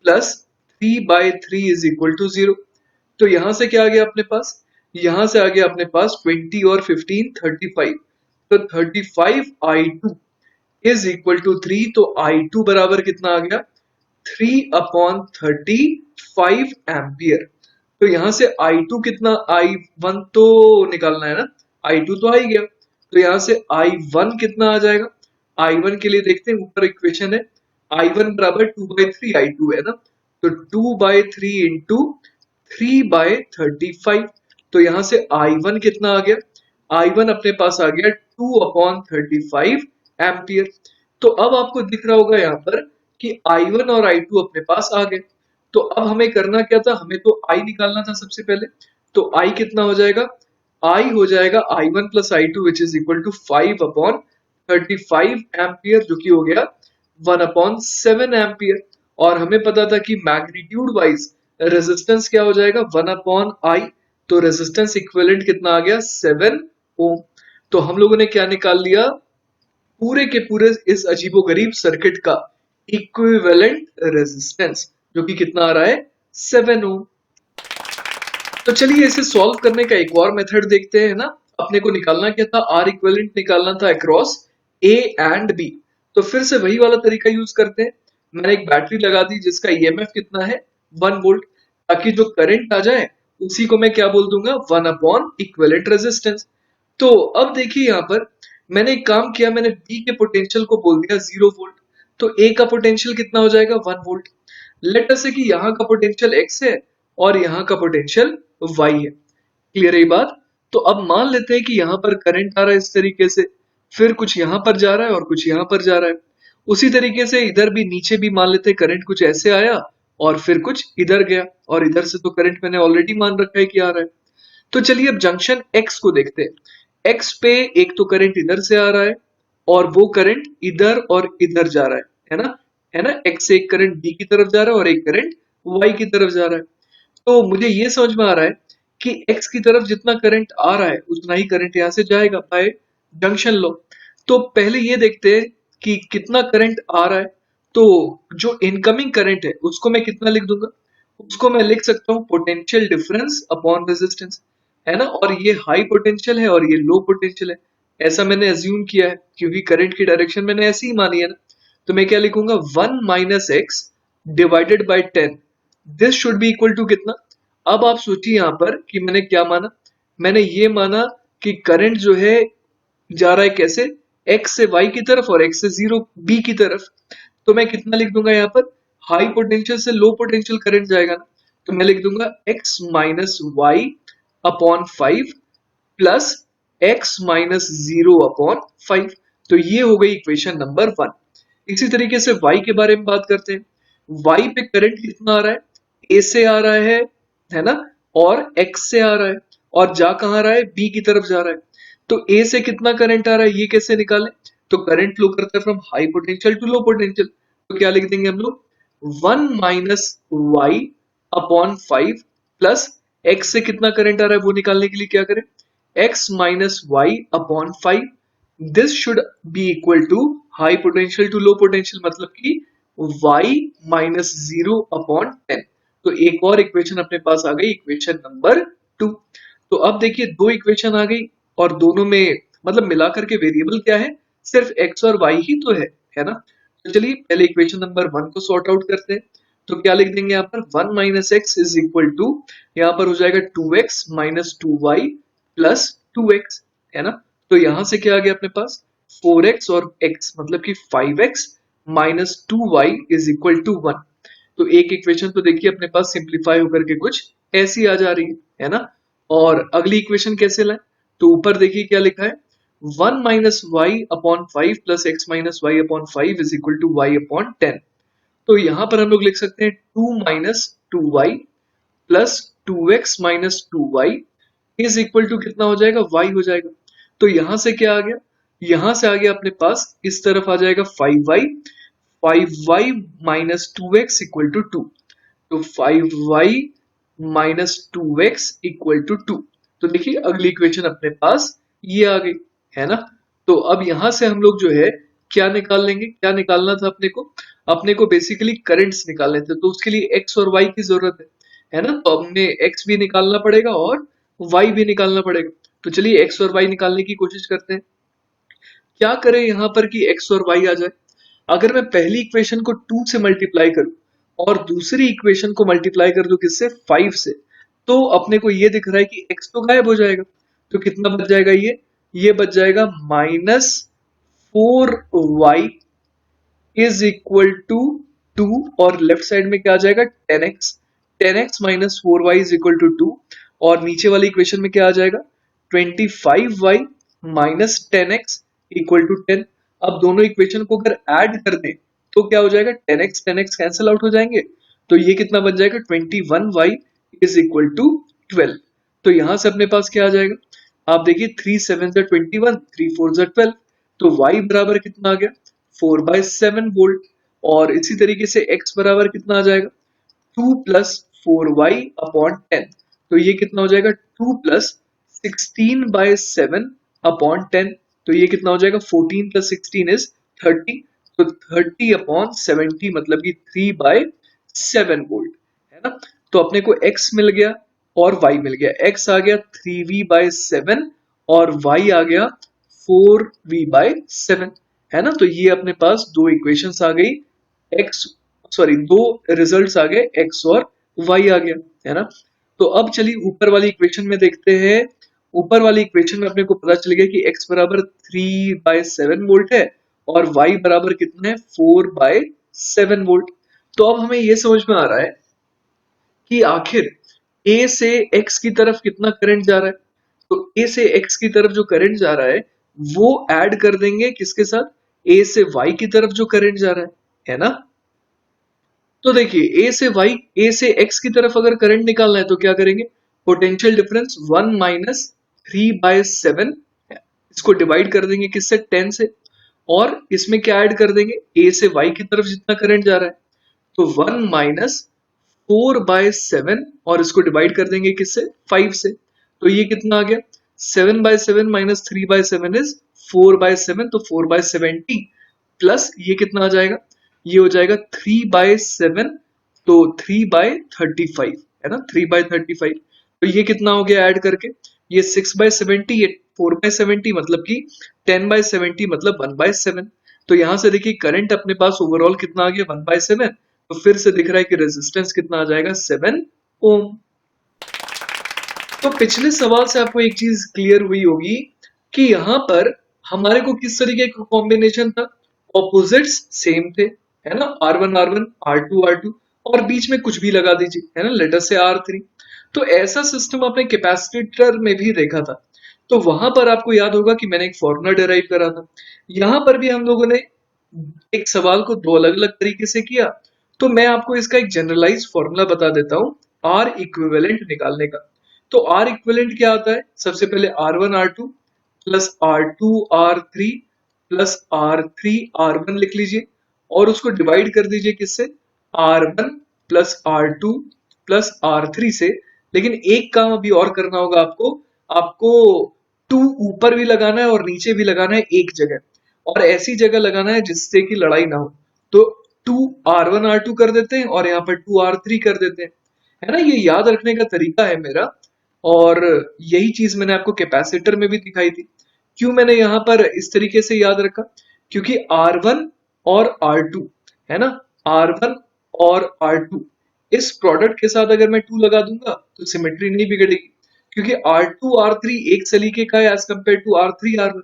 plus 3/3 is equal to 0। तो यहां से क्या आ गया अपने पास, यहां से आ गया अपने पास 20 और 15 35। तो 35i2 इज इक्वल टू 3। तो i2 बराबर कितना आ गया, 3/35 एम्पियर। तो यहां से i2 कितना, i1 तो निकालना है ना, i2 तो आ ही गया। तो यहां से i1 कितना आ जाएगा, i1 के लिए देखते हैं, ऊपर इक्वेशन है i1 बराबर 2/3 i2 है ना। तो 2/3 इंटू 3/35। तो यहां से i1 कितना आ गया, i1 अपने पास आ गया 2/35 एम्पियर। तो अब आपको दिख रहा होगा यहाँ पर कि i1 और i2 अपने पास आ गए। तो अब हमें करना क्या था, हमें तो i निकालना था सबसे पहले। तो i कितना हो जाएगा, i हो जाएगा i1 plus i2 which is equal to 5/35 ampere, जो कि हो गया 1/7 एम्पियर। और हमें पता था कि मैग्नीट्यूड वाइज रेजिस्टेंस क्या हो जाएगा, 1/i। तो रेजिस्टेंस इक्विवेलेंट कितना आ गया, 7 ओम। तो हम लोगों ने क्या निकाल लिया, पूरे के पूरे इस अजीबोगरीब सर्किट का इक्विवेलेंट रेजिस्टेंस, जो कि कितना आ रहा है, 7 ओम। तो चलिए इसे सॉल्व करने का एक और मेथड देखते हैं ना। अपने को निकालना क्या था, आर इक्विवेलेंट निकालना था अक्रॉस ए एंड बी। तो फिर से वही वाला तरीका यूज करते हैं। मैंने एक बैटरी लगा दी जिसका ईएमएफ कितना है, 1 वोल्ट, ताकि जो करंट आ जाए उसी को मैं क्या बोल दूंगा, 1/इक्विवेलेंट रेजिस्टेंस। तो अब देखिए यहाँ पर मैंने एक काम किया, मैंने बी के पोटेंशियल को बोल दिया 0 वोल्ट। तो ए का पोटेंशियल कितना हो जाएगा, 1 वोल्ट। लेट अस से कि यहाँ का पोटेंशियल एक्स है और यहाँ का पोटेंशियल वाई है। क्लियर है ये बात। तो अब मान लेते हैं कि यहाँ पर करंट आ रहा है इस तरीके से, फिर कुछ यहाँ पर जा रहा है और कुछ यहाँ पर जा रहा है। उसी तरीके से इधर भी नीचे भी मान लेते हैं करंट कुछ ऐसे आया और फिर कुछ इधर गया, और इधर से तो करंट मैंने ऑलरेडी मान रखा है कि आ रहा है। तो चलिए अब जंक्शन एक्स को देखते हैं। एक्स पे एक तो करंट इधर से आ रहा है और वो करंट इधर और इधर जा रहा है ना, है ना। एक्स से एक करंट बी की तरफ जा रहा है और एक करंट वाई की तरफ जा रहा है। तो मुझे ये समझ में आ रहा है कि एक्स की तरफ जितना करंट आ रहा है उतना ही करंट यहाँ से जाएगा बाय जंक्शन लॉ। तो पहले ये देखते हैं कि कितना करंट आ रहा है। तो जो इनकमिंग करंट है उसको मैं कितना लिख दूंगा, उसको मैं लिख सकता हूँ पोटेंशियल डिफरेंस अपॉन रेजिस्टेंस, है ना। और ये हाई पोटेंशियल है और ये लो पोटेंशियल है, ऐसा मैंने अज्यूम किया है क्योंकि करंट की डायरेक्शन मैंने ऐसी ही मानी है ना। तो मैं क्या लिखूंगा, 1 minus x divided by 10, this should be equal to कितना। अब आप सोचिए यहाँ पर कि मैंने क्या माना, मैंने ये माना कि करंट जो है जा रहा है कैसे, एक्स से वाई की तरफ और एक्स से जीरो बी की तरफ। तो मैं कितना लिख दूंगा यहाँ पर, हाई पोटेंशियल से लो पोटेंशियल करंट जाएगा ना। तो मैं लिख दूंगा x minus y upon 5 plus x minus 0/5। तो ये हो गई इक्वेशन नंबर 1। इसी तरीके से y के बारे में बात करते हैं। y पे करंट कितना आ रहा है, a से आ रहा है ना, और x से आ रहा है, और जा कहाँ रहा है, b की तरफ जा रहा है। तो a से कितना करंट आ रहा है, ये कैसे निकालें। तो करंट फ्लो करता है from high potential to low potential. तो क्या लिख देंगे हम लोग, 1 minus y upon 5 plus x से कितना करंट आ रहा है वो निकालने के लिए क्या करें, x minus y upon 5। This should be equal to high potential to low potential, मतलब कि y माइनस 0/10। तो एक और इक्वेशन अपने पास आ गई, इक्वेशन नंबर 2। तो अब देखिए दो इक्वेशन आ गई और दोनों में मतलब मिलाकर के वेरिएबल क्या है, सिर्फ x और y ही तो है ना। तो चलिए पहले इक्वेशन नंबर 1 को सॉर्ट आउट करते हैं। तो क्या लिख देंगे यहाँ पर, 1 minus x is equal to, यहाँ पर हो जाएगा 2x minus 2y plus 2x, है ना। तो यहां से क्या आ गया अपने पास, 4x और x मतलब कि 5x minus 2y is equal to 1। तो एक इक्वेशन तो देखिए अपने पास सिंप्लीफाई होकर के कुछ ऐसी आ जा रही है ना। और अगली इक्वेशन कैसे लाए, तो ऊपर देखिए क्या लिखा है, 1 minus y upon 5 plus x minus y upon 5 is equal to y upon 10। तो यहां पर हम लोग लिख सकते हैं 2 minus 2y plus 2x minus 2y is equal to कितना हो जाएगा, y हो जाएगा। तो यहां से क्या आ गया, यहां से आ गया अपने पास इस तरफ आ जाएगा 5y, 5y minus 2x equal to 2। तो 5y minus 2x equal to 2। तो देखिए अगली इक्वेशन अपने पास ये आ गई, है ना। तो अब यहां से हम लोग जो है क्या निकाल लेंगे, क्या निकालना था अपने को बेसिकली करंट्स निकालने थे, तो उसके लिए x और y की जरूरत है ना। तो हमने x भी निकालना पड़ेगा और y भी निकालना पड़ेगा। तो चलिए x और y निकालने की कोशिश करते हैं। क्या करें यहाँ पर कि x और y आ जाए। अगर मैं पहली इक्वेशन को 2 से मल्टीप्लाई करूं और दूसरी इक्वेशन को मल्टीप्लाई कर दूं किससे, 5 से, तो अपने को ये दिख रहा है कि x तो गायब हो जाएगा। तो कितना बच जाएगा, ये बच जाएगा -4y इज इक्वल टू 2, और लेफ्ट साइड में क्या आ जाएगा 10x, 10x minus 4y is equal to 2, और नीचे वाली इक्वेशन में क्या आ जाएगा 25y minus 10x equal to 10। अब दोनों इक्वेशन को अगर ऐड कर दें तो क्या हो जाएगा 10x 10x कैंसिल आउट हो जाएंगे, तो ये कितना बन जाएगा 21y इज इक्वल टू 12। तो यहां से अपने पास क्या आ जाएगा, आप देखिए 3 7 जा 21, 3 4 जा 12, तो y बराबर कितना आ गया 4/7 वोल्ट। और इसी तरीके से x बराबर कितना आ जाएगा 2 प्लस 4y अपॉन 10। तो ये कितना हो जाएगा 2 प्लस 16/7 अपॉन 10। तो ये कितना हो जाएगा 14 प्लस 16 इज 30। तो 30 अपॉन 70 मतलब कि 3/7 वोल्ट, है ना। तो अपने को x मिल गया और y मिल गया। x आ गया 3v/7 और y आ गया 4v/7, है ना। तो ये अपने पास दो इक्वेशंस आ गई, x सॉरी दो रिजल्ट्स आ गए, x और y आ गया, है ना। तो अब चलिए ऊपर वाली इक्वेशन में देखते हैं। ऊपर वाली इक्वेशन में अपने को पता चल गया कि x बराबर 3/7 वोल्ट है और y बराबर कितना है 4/7 वोल्ट। तो अब हमें ये समझ में आ रहा है कि आखिर a से x की तरफ कितना करंट जा रहा है। तो a से x की तरफ जो करंट जा रहा है वो ऐड कर देंगे किसके साथ, a से y की तरफ जो करंट जा रहा है ना। तो देखिए a से x की तरफ अगर करंट निकालना है तो क्या करेंगे, पोटेंशियल डिफरेंस 1 माइनस 3/7, इसको डिवाइड कर देंगे किससे 10 से, और इसमें क्या ऐड कर देंगे a से y की तरफ जितना करंट जा रहा है, तो 1 माइनस 4/7, और इसको डिवाइड कर देंगे किससे 5 से। तो ये कितना आ गया 7/7 माइनस 3/7 इज 4/7, तो 4/70 प्लस ये कितना आ जाएगा, ये हो जाएगा 3/7, तो 3/35, है ना 3/35। तो ये कितना हो गया ऐड करके, ये 6/70, ये 4/70 मतलब कि 10/70 मतलब 1/7। तो यहां से देखिए करंट अपने पास ओवरऑल कितना आ गया 1/7। तो फिर से दिख रहा है कि रेजिस्टेंस कितना आ जाएगा 7 ओम। तो पिछले सवाल से आपको एक चीज क्लियर हुई होगी कि यहाँ पर हमारे को किस तरीके का कॉम्बिनेशन था, ऑपोजिट्स सेम थे, है ना, R1 R1 R2 R2, और बीच में कुछ भी लगा दीजिए, है ना, लेटर से R3। तो ऐसा सिस्टम आपने कैपेसिटर में भी देखा था। तो वहां पर आपको याद होगा कि मैंने एक फॉर्मूला डिराइव करा था। यहाँ पर भी हम लोगों ने एक सवाल को दो अलग अलग तरीके से किया। तो मैं आपको इसका एक जनरलाइज फॉर्मूला बता देता हूँ आर इक्विवेलेंट निकालने का। तो आर इक्विवेलेंट क्या आता है, सबसे पहले R1 R2 plus R2 R3 plus R3 R1 लिख लीजिए, और उसको डिवाइड कर दीजिए किससे, R1 plus R2 plus R3 से। लेकिन एक काम अभी और करना होगा आपको, आपको 2 ऊपर भी लगाना है और नीचे भी लगाना है एक जगह, और ऐसी जगह लगाना है जिससे कि लड़ाई ना हो। तो 2 R1 R2 कर देते हैं और यहाँ पर 2 R3 कर देते हैं, है ना। ये याद रखने का तरीका है मेरा, और यही चीज मैंने आपको कैपेसिटर में भी दिखाई थी। क्यों मैंने यहाँ पर इस तरीके से याद रखा, क्योंकि R1 और R2, है ना, R1 और R2, इस प्रोडक्ट के साथ अगर मैं 2 लगा दूंगा तो सिमेट्री नहीं बिगड़ेगी, क्योंकि R2 R3 एक सलीके का है as compare to R3 R1।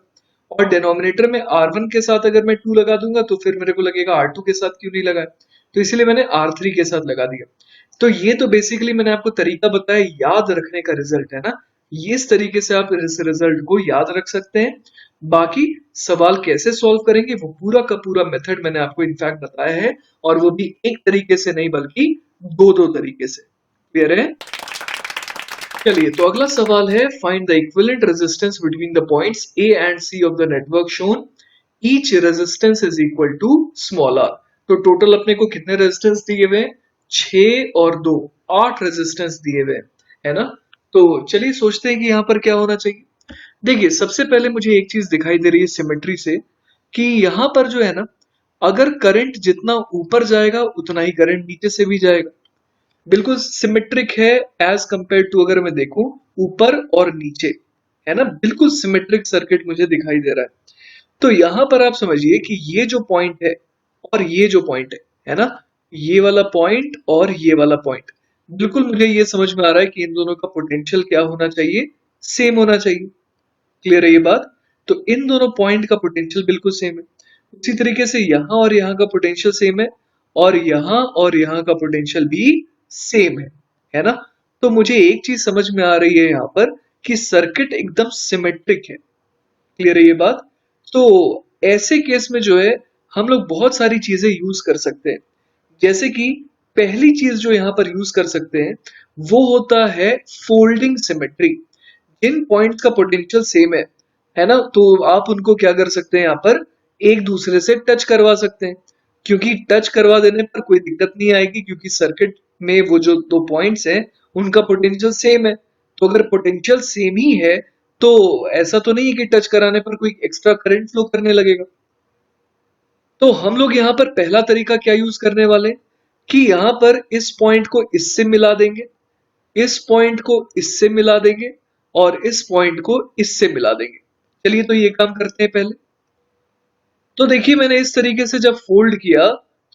और डिनोमिनेटर में R1 के साथ अगर मैं 2 लगा दूंगा तो फिर मेरे को लगेगा R2 के साथ क्यों नहीं लगाया, तो इसलिए मैंने R3 के साथ लगा दिया। तो ये तो बेसिकली मैंने आपको तरीका बताया याद रखने का, रिजल्ट है ना। ये इस तरीके से आप इस रिजल्ट को याद रख सकते हैं। बाकी सवाल कैसे सॉल्व करेंगे वो पूरा का पूरा मेथड मैंने आपको इनफैक्ट बताया है, और वो भी एक तरीके से नहीं बल्कि दो दो तरीके से। क्लियर है? चलिए, तो अगला सवाल है, find the equivalent resistance between the points A and C of the network shown, each resistance is equal to small R. तो टोटल अपने को कितने रेजिस्टेंस दिए हुए हैं? 6 और 2, 8 रेजिस्टेंस दिए हुए हैं, है ना? तो चलिए सोचते हैं कि यहाँ पर क्या होना चाहिए। देखिए, सबसे पहले मुझे एक चीज दिखाई दे रही है सिमेट्री से, कि यहाँ पर जो है ना, अगर करंट जितना ऊपर जाएगा उतना ही करंट नीचे से भी जाएगा। बिल्कुल सिमेट्रिक है एज कंपेयर टू, अगर मैं देखूं ऊपर और नीचे, है ना, बिल्कुल सिमेट्रिक सर्किट मुझे दिखाई दे रहा है। तो यहां पर आप समझिए कि ये जो पॉइंट है और ये जो पॉइंट है ना, ये वाला पॉइंट और ये वाला पॉइंट, बिल्कुल मुझे ये समझ में आ रहा है कि इन दोनों का पोटेंशियल क्या होना चाहिए? सेम होना चाहिए। क्लियर है ये बात? तो इन दोनों पॉइंट का पोटेंशियल बिल्कुल सेम है। उसी तरीके से यहाँ और यहाँ का पोटेंशियल सेम है, और यहाँ का पोटेंशियल भी सेम है ना? तो मुझे एक चीज समझ में आ रही है यहाँ पर कि सर्किट एकदम सिमेट्रिक है। क्लियर है ये बात? तो ऐसे केस में जो है, हम लोग बहुत सारी चीजें यूज कर सकते हैं। जैसे कि पहली चीज जो यहाँ पर यूज कर सकते हैं वो होता है फोल्डिंग सिमेट्री। जिन पॉइंट्स का पोटेंशियल सेम है ना, तो आप उनको क्या कर सकते हैं, यहाँ पर एक दूसरे से टच करवा सकते हैं। क्योंकि टच करवा देने पर कोई दिक्कत नहीं आएगी, क्योंकि सर्किट में वो जो दो पॉइंट्स हैं उनका पोटेंशियल सेम है। तो अगर पोटेंशियल सेम ही है तो ऐसा तो नहीं है कि टच कराने पर कोई एक्स्ट्रा करंट फ्लो करने लगेगा। तो हम लोग यहाँ पर पहला तरीका क्या यूज करने वाले हैं कि यहाँ पर इस पॉइंट को इससे मिला देंगे, इस पॉइंट को इससे मिला देंगे, और इस पॉइंट को इससे मिला देंगे। चलिए, तो ये काम करते हैं पहले। तो देखिए, मैंने इस तरीके से जब फोल्ड किया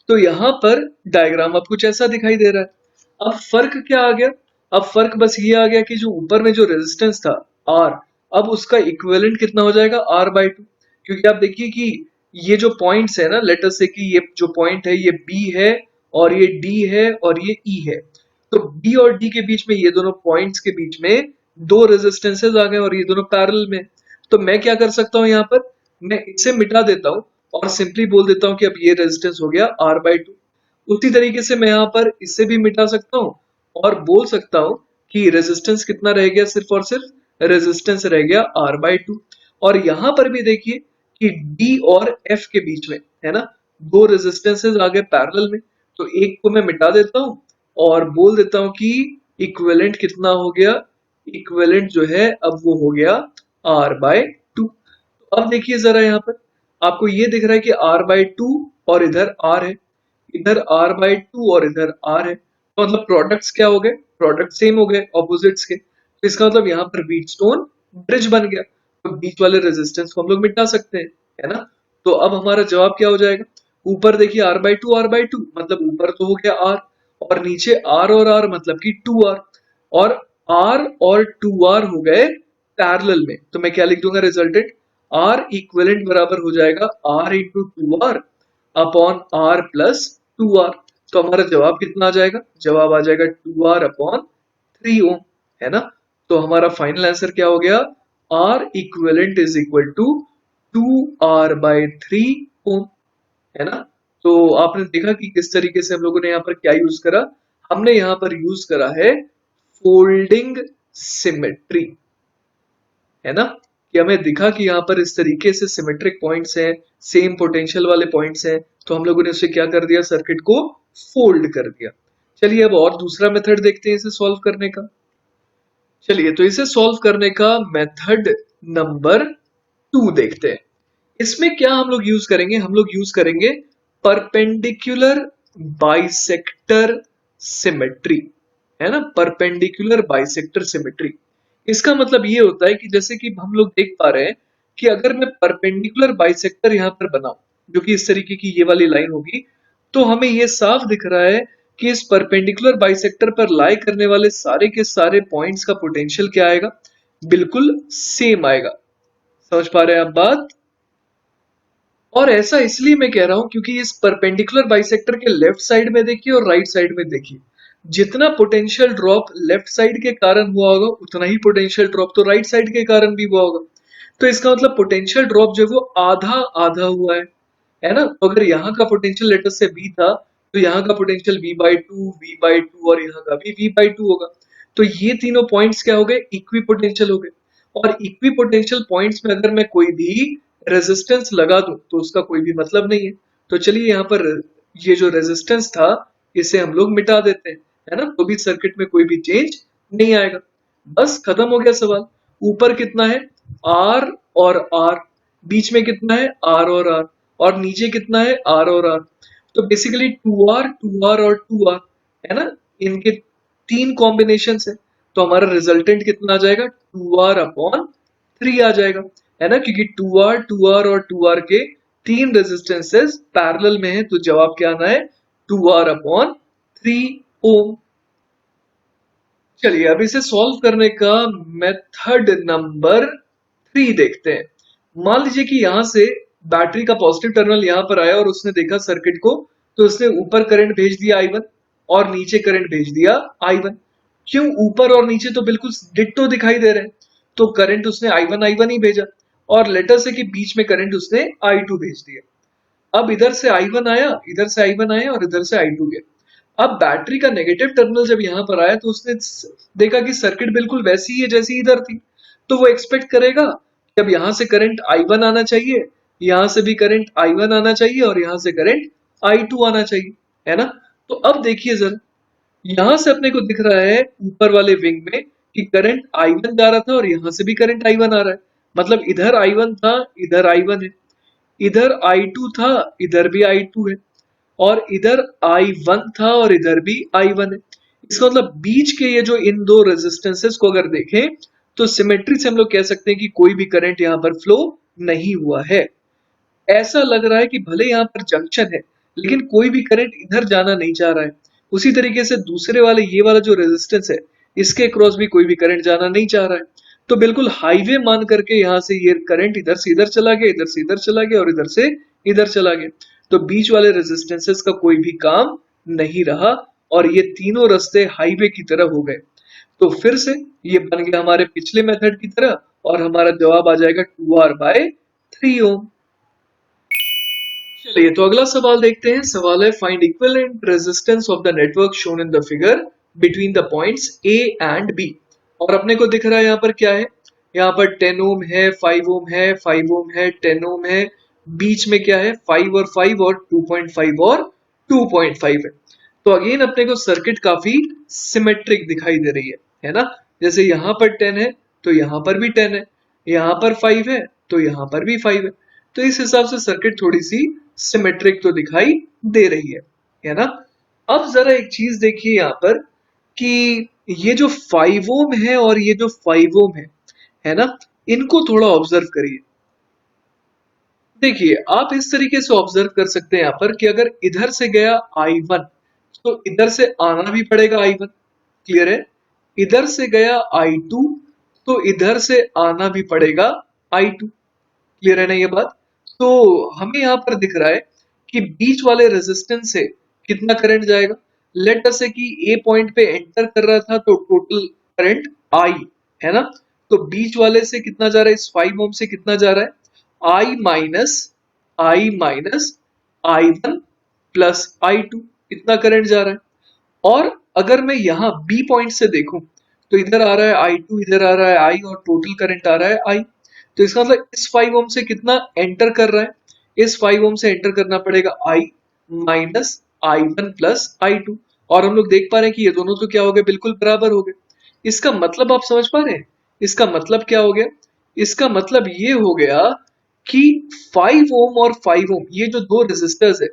तो यहाँ पर डायग्राम अब कुछ ऐसा दिखाई दे रहा है। अब फर्क क्या आ गया? अब फर्क बस ये आ गया कि जो ऊपर में जो रेजिस्टेंस था आर, अब उसका इक्विवेलेंट कितना हो जाएगा? R/2। क्योंकि आप देखिए कि ये जो पॉइंट्स है ना, लेट अस से कि ये जो पॉइंट है ये B है, और ये D है, और ये E है। तो B और D के बीच में, ये दोनों पॉइंट्स के बीच में दो रेजिस्टेंसेस आ गए, और ये दोनों पैरेलल में। तो मैं क्या कर सकता हूँ यहाँ पर, मैं इसे मिटा देता हूँ और सिंपली बोल देता हूँ कि अब ये रेजिस्टेंस हो गया R/2। उसी तरीके से मैं यहाँ पर इससे भी मिटा सकता हूँ और बोल सकता हूँ कि रेजिस्टेंस कितना रह गया, सिर्फ और सिर्फ रेजिस्टेंस रह गया R/2। और यहाँ पर भी देखिए कि D और F के बीच में, है ना, दो रेजिस्टेंसेस आ गए पैरेलल में। तो एक को मैं मिटा देता हूँ और बोल देता हूँ कि इक्विवेलेंट कितना हो गया, इक्विवेलेंट जो है अब वो हो गया R/2। तो अब देखिए जरा, यहाँ पर आपको ये दिख रहा है कि R/2 और इधर R है, इधर R/2 और इधर R है। तो मतलब प्रोडक्ट्स क्या हो गए? प्रोडक्ट सेम हो गए ऑपोजिट्स के। तो इसका मतलब यहाँ पर व्हीटस्टोन ब्रिज बन गया। तो बीच वाले रेजिस्टेंस को हम लोग मिटा सकते हैं, है ना? तो अब हमारा जवाब क्या हो जाएगा? ऊपर देखिए R/2 मतलब ऊपर तो हो गया R, और नीचे R और R मतलब कि 2R, और R और 2R हो गए पैरेलल में। तो मैं क्या लिख दूंगा रिजल्टेंट? R इक्विवेलेंट बराबर हो जाएगा R into 2R upon R plus 2R। तो हमारा जवाब कितना आ जाएगा? जवाब आ जाएगा 2R अपॉन 3 ओम, है ना? तो हमारा फाइनल आंसर क्या हो गया? R equivalent is equal to 2R/3 ohm, है ना? तो आपने देखा कि किस तरीके से हम लोगों ने यहाँ पर क्या यूज करा। हमने यहाँ पर यूज करा है फोल्डिंग सिमेट्री, है ना? कि हमें दिखा कि यहाँ पर इस तरीके से सिमेट्रिक पॉइंट्स हैं, सेम पोटेंशियल वाले पॉइंट्स हैं, तो हम लोगों ने उसे क्या कर दिया, सर्किट को फोल्ड कर दिया। चलिए, अब और दूसरा मेथड देखते हैं इसे सॉल्व करने का। चलिए, तो इसे सॉल्व करने का मेथड नंबर 2 देखते हैं। इसमें क्या हम लोग यूज करेंगे? हम लोग यूज करेंगे परपेंडिकुलर बाइसेक्टर सिमेट्री, है ना? Perpendicular bisector symmetry. इसका मतलब ये होता है कि जैसे कि हम लोग देख पा रहे हैं कि अगर मैं परपेंडिकुलर बाइसेक्टर यहाँ पर बनाऊं, जो कि इस तरीके की ये वाली लाइन होगी, तो हमें ये साफ दिख रहा है कि इस परपेंडिकुलर बाइसेक्टर पर लाई करने वाले सारे के सारे पॉइंट्स का पोटेंशियल क्या आएगा? बिल्कुल सेम आएगा। समझ पा रहे हैं आप बात? और ऐसा इसलिए मैं कह रहा हूं क्योंकि इस परपेंडिकुलर बाइसेक्टर के लेफ्ट साइड में देखिए और राइट साइड में देखिए, जितना पोटेंशियल ड्रॉप लेफ्ट साइड के कारण हुआ होगा उतना ही पोटेंशियल ड्रॉप तो राइट साइड के कारण भी हुआ होगा। तो इसका मतलब पोटेंशियल ड्रॉप जो है वो आधा आधा हुआ है ना। तो अगर यहाँ का पोटेंशियल लेटर से V था, तो यहाँ का पोटेंशियल V/2 और यहाँ का भी V/2 होगा। तो ये तीनों पॉइंट्स क्या हो गए, इक्वी पोटेंशियल हो गए। और इक्वी पोटेंशियल पॉइंट्स में अगर मैं कोई भी रेजिस्टेंस लगा दूं तो उसका कोई भी मतलब नहीं है। तो चलिए यहाँ पर ये जो रेजिस्टेंस था इसे हम लोग मिटा देते हैं, है ना। तो भी सर्किट में कोई भी चेंज नहीं आएगा। बस खत्म हो गया सवाल। ऊपर कितना है, R और R, बीच में कितना है, R और नीचे कितना है, R और R। तो बेसिकली 2R और 2R, है ना, इनके तीन कॉम्बिनेशन है। तो हमारा रिजल्टेंट कितना आ जाएगा, 2R/3 आ जाएगा, है ना, क्योंकि 2R और 2R के तीन रेजिस्टेंसेस पैरेलल में है। तो जवाब क्या आना है, 2R/3 ओम। चलिए अब इसे सॉल्व करने का मेथड नंबर 3 देखते हैं। मान लीजिए कि यहां से बैटरी का पॉजिटिव टर्मिनल यहां पर आया और उसने देखा सर्किट को, तो उसने ऊपर करंट भेज दिया I1 और नीचे करंट भेज दिया I1। क्यों, ऊपर और नीचे तो बिल्कुल डिट्टो दिखाई दे रहे हैं, तो करंट उसने I1 ही भेजा। और लेटर से कि बीच में करंट उसने I2 भेज दिया। अब इधर से I1 आया, इधर से I1 आया और इधर से I2 गया। अब बैटरी का नेगेटिव टर्मिनल जब यहाँ पर आया तो उसने देखा कि सर्किट बिल्कुल वैसी ही है जैसी इधर थी। तो वो एक्सपेक्ट करेगा कि अब यहाँ से करंट I1 आना चाहिए, यहाँ से भी करंट I1 आना चाहिए और यहाँ से करंट I2 आना चाहिए, है ना। तो अब देखिए जरा, यहाँ से अपने को दिख रहा है ऊपर वाले विंग में कि करंट I1 जा रहा था और यहाँ से भी करंट I1 आ रहा है। मतलब इधर I1 था, इधर I1 है, इधर I2 था, इधर भी I2 है, और इधर I1 था और इधर भी I1 है। इसका मतलब बीच के ये जो इन दो रेजिस्टेंसेस को अगर देखें तो सिमेट्री से हम लोग कह सकते हैं कि कोई भी करंट यहाँ पर फ्लो नहीं हुआ है। ऐसा लग रहा है कि भले यहाँ पर जंक्शन है लेकिन कोई भी करंट इधर जाना नहीं चाह रहा है। उसी तरीके से दूसरे वाले ये वाला जो रेजिस्टेंस है इसके क्रॉस भी कोई भी करंट जाना नहीं चाह रहा है। तो बिल्कुल हाईवे मान करके यहाँ से ये करंट इधर से इधर चला गया, इधर से इधर चला गया और इधर से इधर चला गया। तो बीच वाले रेजिस्टेंसेस का कोई भी काम नहीं रहा और ये तीनों रास्ते हाईवे की तरह हो गए। तो फिर से ये बन गया हमारे पिछले मेथड की तरह और हमारा जवाब आ जाएगा 2R/3 ओम। चलिए तो अगला सवाल देखते हैं। सवाल है, find equivalent resistance of the network shown in the figure between the points A and B। और अपने को दिख रहा है यहाँ पर क्या है, यहाँ पर 10 ओम है, 5 ओम है, 5 ओम है, 10 ओम है, बीच में क्या है 5 और 5 और 2.5 और 2.5 है। तो अगेन अपने को सर्किट काफी सिमेट्रिक दिखाई दे रही है ना। जैसे यहाँ पर 10 है तो यहाँ पर भी 10 है, यहाँ पर 5 है तो यहाँ पर भी 5 है। तो इस हिसाब से सर्किट थोड़ी सी सिमेट्रिक तो दिखाई दे रही है ना। अब जरा एक चीज देखिए यहाँ पर कि ये जो 5 ओम है और ये जो 5 ओम है ना, इनको थोड़ा ऑब्जर्व करिए। देखिए आप इस तरीके से ऑब्जर्व कर सकते हैं यहाँ पर कि अगर इधर से गया I1 तो इधर से आना भी पड़ेगा I1, क्लियर है। इधर से गया I2 तो इधर से आना भी पड़ेगा I2, क्लियर है ना ये बात। तो हमें यहाँ पर दिख रहा है कि बीच वाले रेजिस्टेंस से कितना करंट जाएगा। लेट अस से कि ए पॉइंट पे एंटर कर रहा था तो टोटल करंट I है ना। तो बीच वाले से कितना जा रहा है, इस 5 ओम से कितना जा रहा है, I minus I1 plus I2, इतना करंट जा रहा है। और अगर मैं यहाँ बी पॉइंट से देखूं तो इधर आ रहा है I2, इधर आ रहा है I और टोटल करंट आ रहा है I। तो इसका मतलब इस 5 ओम से कितना एंटर कर रहा है, इस 5 ओम से एंटर करना पड़ेगा I minus I1 plus I2। और हम लोग देख पा रहे हैं कि ये दोनों तो क्या हो गए, बिल्कुल बराबर हो गए। इसका मतलब आप समझ पा रहे हैं, इसका मतलब क्या हो गया, इसका मतलब ये हो गया कि 5 ओम और 5 ओम ये जो दो रेजिस्टर्स है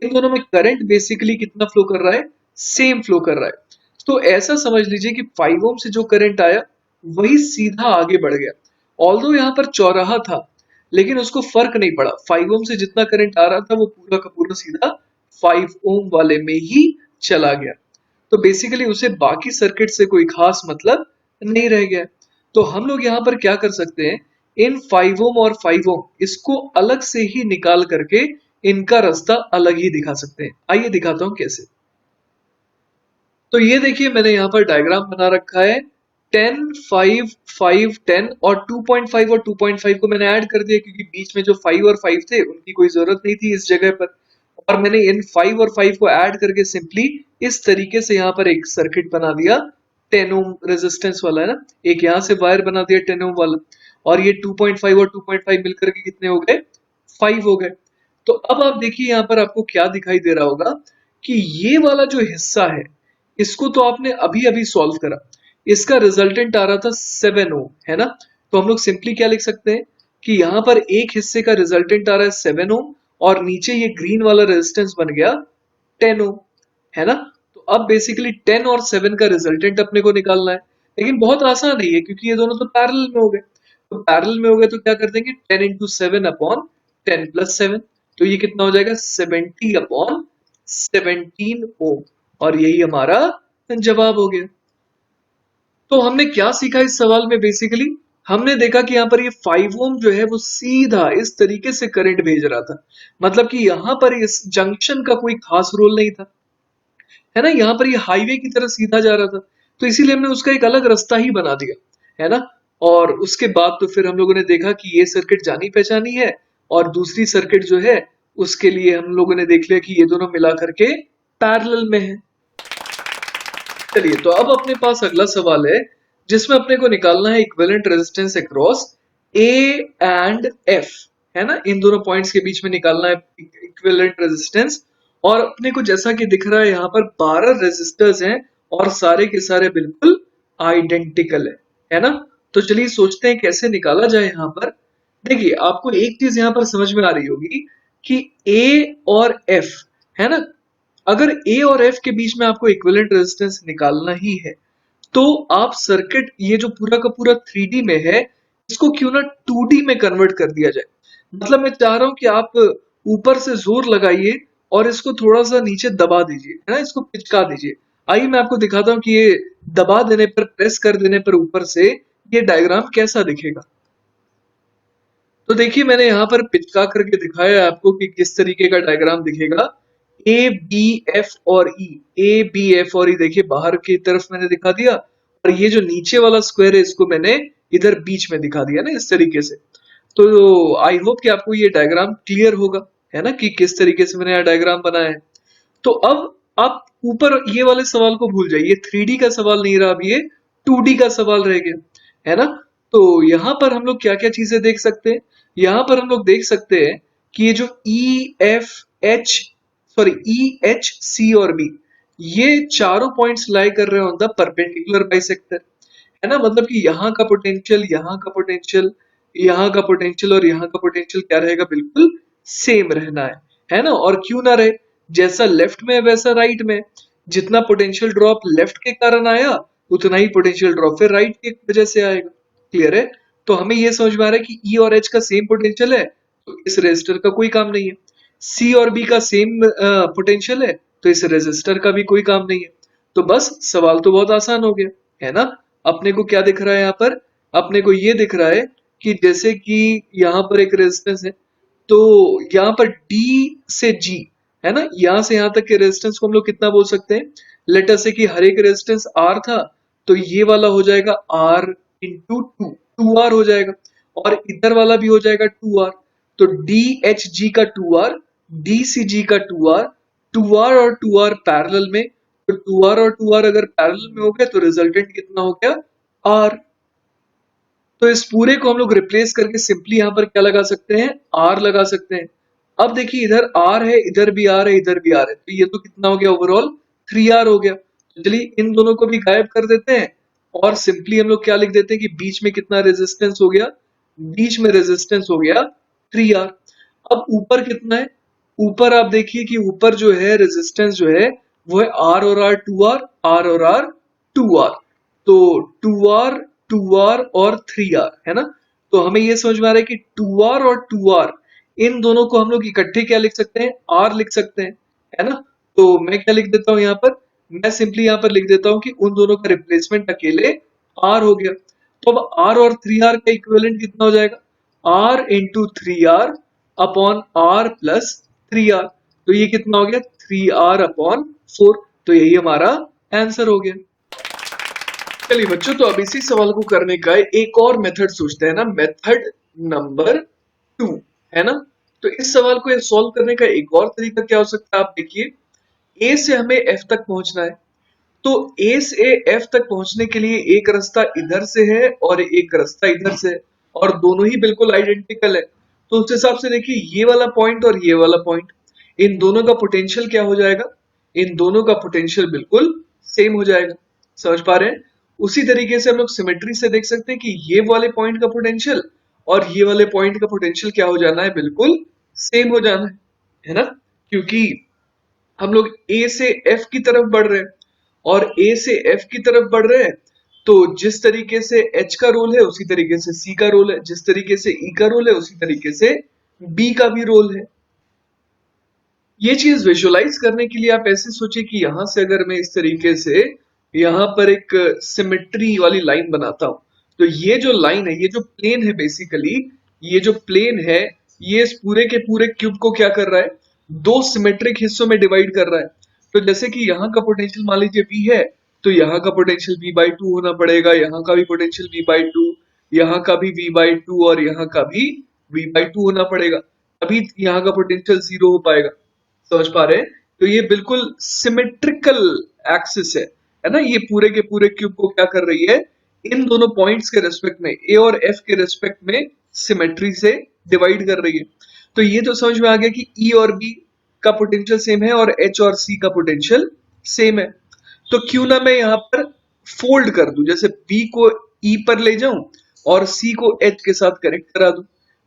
इन दोनों में करंट बेसिकली कितना फ्लो कर रहा है, सेम फ्लो कर रहा है। तो ऐसा समझ लीजिए कि 5 ओम से जो करंट आया वही सीधा आगे बढ़ गया। ऑल्दो यहाँ पर चौराहा था लेकिन उसको फर्क नहीं पड़ा, 5 ओम से जितना करंट आ रहा था वो पूरा का पूरा सीधा 5 ओम वाले में ही चला गया। तो बेसिकली उसे बाकी सर्किट से कोई खास मतलब नहीं रह गया। तो हम लोग यहाँ पर क्या कर सकते हैं, इन 5 ओम और 5 ओम इसको अलग से ही निकाल करके इनका रास्ता अलग ही दिखा सकते हैं। आइए दिखाता हूं कैसे। तो ये देखिए मैंने यहाँ पर डायग्राम बना रखा है 10 5 5 10 और 2.5 और 2.5 को मैंने ऐड कर दिया क्योंकि बीच में जो 5 और 5 थे उनकी कोई जरूरत नहीं थी इस जगह पर, और मैंने इन 5 और 5 को ऐड करके सिंपली इस तरीके से यहाँ पर एक सर्किट बना दिया 10 ओम रेजिस्टेंस वाला, है ना। एक यहाँ से वायर बना दिया 10 ओम वाला, और ये 2.5 और 2.5 मिलकर के कितने हो गए, 5 हो गए। तो अब आप देखिए यहाँ पर आपको क्या दिखाई दे रहा होगा कि ये वाला जो हिस्सा है इसको तो आपने अभी अभी सॉल्व करा, इसका रिजल्टेंट आ रहा था 7 ओम, है ना। तो हम लोग सिंपली क्या लिख सकते हैं कि यहाँ पर एक हिस्से का रिजल्टेंट आ रहा है 7 ओम और नीचे ये ग्रीन वाला रेजिस्टेंस बन गया 10 ओम, है ना। तो अब बेसिकली 10 और 7 का रिजल्टेंट अपने को निकालना है, लेकिन बहुत आसान है ये क्योंकि ये दोनों तो पैरेलल में हो गए। तो पैरेलल में हो गए तो क्या कर देंगे 10 इंटू 7 अपॉन 10 प्लस 7, तो ये कितना हो जाएगा 70 अपॉन 17 ओम, और यही हमारा जवाब हो गया। तो हमने क्या सीखा इस सवाल में, बेसिकली हमने देखा कि यहाँ पर ये 5 ओम जो है वो सीधा इस तरीके से करंट भेज रहा था, मतलब कि यहाँ पर इस जंक्शन का कोई खास रोल नहीं था, है ना। यहाँ पर ये हाईवे की तरह सीधा जा रहा था, तो इसीलिए हमने उसका एक अलग रास्ता ही बना दिया, है ना। और उसके बाद तो फिर हम लोगों ने देखा कि ये सर्किट जानी पहचानी है, और दूसरी सर्किट जो है उसके लिए हम लोगों ने देख लिया कि ये दोनों मिला करके पैरेलल में है। चलिए, तो अब अपने पास अगला सवाल है जिसमें अपने को निकालना है equivalent resistance across A and F, है ना। इन दोनों पॉइंट्स के बीच में निकालना है इक्विवेलेंट रेजिस्टेंस, और अपने को जैसा कि दिख रहा है यहाँ पर 12 रेजिस्टर्स हैं और सारे के सारे बिल्कुल आइडेंटिकल है ना। तो चलिए सोचते हैं कैसे निकाला जाए यहाँ पर। देखिए, आपको एक चीज यहाँ पर समझ में आ रही होगी कि ए और एफ, है ना, अगर ए और एफ के बीच में आपको इक्विवेलेंट रेजिस्टेंस निकालना ही है तो आप सर्किट ये जो पूरा का पूरा 3D में है इसको क्यों ना 2D में कन्वर्ट कर दिया जाए। मतलब मैं चाह रहा हूं कि आप ऊपर से जोर लगाइए और इसको थोड़ा सा नीचे दबा दीजिए, है ना, इसको पिचका दीजिए। आइए मैं आपको दिखाता हूं कि ये दबा देने पर, प्रेस कर देने पर ऊपर से ये डायग्राम कैसा दिखेगा। तो देखिए, मैंने यहाँ पर पिचका करके दिखाया है आपको कि किस तरीके का डायग्राम दिखेगा। ए बी एफ और ई, ए बी एफ और ई देखिए बाहर की तरफ मैंने दिखा दिया, और ये जो नीचे वाला स्क्वायर है इसको मैंने इधर बीच में दिखा दिया ना, इस तरीके से। तो आई होप कि आपको ये डायग्राम क्लियर होगा, है ना, कि किस तरीके से मैंने यह डायग्राम बनाया है। तो अब आप ऊपर ये वाले सवाल को भूल जाइए, 3D का सवाल नहीं रहा, अब ये 2D का सवाल रह गया, है ना। तो यहाँ पर हम लोग क्या क्या चीजें देख सकते हैं, यहाँ पर हम लोग देख सकते हैं कि ये जो ई एच सी और बी, ये चारों पॉइंट्स लाई कर रहे हैं ऑन द परपेंडिकुलर बाइसेक्टर, है ना। मतलब कि यहाँ का पोटेंशियल, यहाँ का पोटेंशियल, यहाँ का पोटेंशियल और यहाँ का पोटेंशियल क्या रहेगा, बिल्कुल सेम रहना है ना। और क्यों ना रहे, जैसा लेफ्ट में है वैसा राइट में, जितना पोटेंशियल ड्रॉप लेफ्ट के कारण आया उतना ही पोटेंशियल ड्रॉप फिर राइट की वजह से आएगा। क्लियर है। तो हमें ये समझ में आ रहा है कि ई और एच का सेम पोटेंशियल है तो इस रेजिस्टर का कोई काम नहीं है, सी और बी का सेम पोटेंशियल है तो इस रेजिस्टर का भी कोई काम नहीं है। तो बस सवाल तो बहुत आसान हो गया, है ना। अपने को क्या दिख रहा है यहाँ पर, अपने को ये दिख रहा है कि जैसे कि यहाँ पर एक रेजिस्टेंस है, तो यहाँ पर D से G, है ना, यहाँ से यहाँ तक के रेजिस्टेंस को हम लोग कितना बोल सकते हैं। लेट अस से कि हर एक रेजिस्टेंस R था, तो ये वाला हो जाएगा R इंटू 2R हो जाएगा, और इधर वाला भी हो जाएगा 2R। तो DHG का 2R, DCG का 2R, 2R और 2R पैरेलल में, तो 2R और 2R अगर पैरेलल में हो गए तो रिजल्टेंट कितना हो गया, R। तो इस पूरे को हम लोग रिप्लेस करके सिंपली यहाँ पर क्या लगा सकते हैं, R लगा सकते हैं। अब देखिए, इधर R है, इधर भी R है, इधर भी R है, तो ये तो कितना हो गया, ओवरऑल 3R हो गया। तो चलिए इन दोनों को भी गायब कर देते हैं और सिंपली हम लोग क्या लिख देते हैं कि बीच में कितना रेजिस्टेंस हो गया, बीच में रेजिस्टेंस हो गया 3R। अब ऊपर कितना है, ऊपर आप देखिए कि ऊपर जो है रेजिस्टेंस जो है वो है R और R 2R, R और R 2R, तो 2R 2R और 3R, है ना। तो हमें ये समझ में आ रहा है कि 2R और 2R इन दोनों को हम लोग इकट्ठे क्या लिख सकते हैं, R लिख सकते हैं, है ना। तो मैं क्या लिख देता हूं यहाँ पर, मैं सिंपली यहाँ पर लिख देता हूँ कि उन दोनों का रिप्लेसमेंट अकेले R हो गया। तो अब R और 3R का इक्विवेलेंट कितना हो जाएगा, R into 3R upon R plus 3R, तो ये कितना हो गया 3R अपॉन 4, तो यही हमारा आंसर हो गया। चलिए बच्चों, तो अब इसी सवाल को करने का एक और मेथड सोचते हैं ना, मेथड नंबर 2, है ना। तो इस सवाल को सॉल्व करने का एक और तरीका क्या हो सकता है, आप देखिए। ए से हमें एफ तक पहुंचना है, तो ए से एफ तक पहुंचने के लिए एक रास्ता इधर से है और एक रास्ता इधर से है, और दोनों ही बिल्कुल आइडेंटिकल है। तो उस हिसाब से देखिए, ये वाला पॉइंट और ये वाला पॉइंट, इन दोनों का पोटेंशियल क्या हो जाएगा, इन दोनों का पोटेंशियल बिल्कुल सेम हो जाएगा। समझ पा रहे हैं? उसी तरीके से हम लोग सिमेट्री से देख सकते हैं कि ये वाले पॉइंट का पोटेंशियल और ये वाले पॉइंट का पोटेंशियल क्या हो जाना है, बिल्कुल सेम हो जाना है ना। क्योंकि हम लोग ए से एफ की तरफ बढ़ रहे हैं और ए से एफ की तरफ बढ़ रहे हैं, तो जिस तरीके से एच का रोल है उसी तरीके से सी का रोल है, जिस तरीके से ई का रोल है उसी तरीके से बी का भी रोल है। ये चीज विजुअलाइज करने के लिए आप ऐसे सोचिए कि यहां से अगर मैं इस तरीके से यहां पर एक सिमेट्री वाली लाइन बनाता हूं, तो ये जो लाइन है, ये जो प्लेन है बेसिकली, ये जो प्लेन है, ये इस पूरे के पूरे क्यूब को क्या कर रहा है, दो सिमेट्रिक हिस्सों में डिवाइड कर रहा है। तो जैसे कि यहाँ का पोटेंशियल मान लीजिए V है, तो यहाँ का पोटेंशियल V/2 होना पड़ेगा, यहाँ का भी पोटेंशियल V/2, यहाँ का भी V/2 और यहाँ का भी V/2 होना पड़ेगा, तभी यहाँ का पोटेंशियल 0 हो पाएगा। समझ पा रहे हैं? तो ये बिल्कुल सिमेट्रिकल एक्सिस है ना। ये पूरे के पूरे क्यूब को क्या कर रही है, इन दोनों पॉइंट्स के रेस्पेक्ट में, ए और एफ के रेस्पेक्ट में सिमेट्री से डिवाइड कर रही है। तो ये तो समझ में आ गया कि ई और बी का पोटेंशियल सेम है और एच और सी का पोटेंशियल सेम है। तो क्यों ना मैं यहाँ पर फोल्ड कर दूं, जैसे बी को ई पर ले जाऊं और सी को एच के साथ कनेक्ट करा दूं।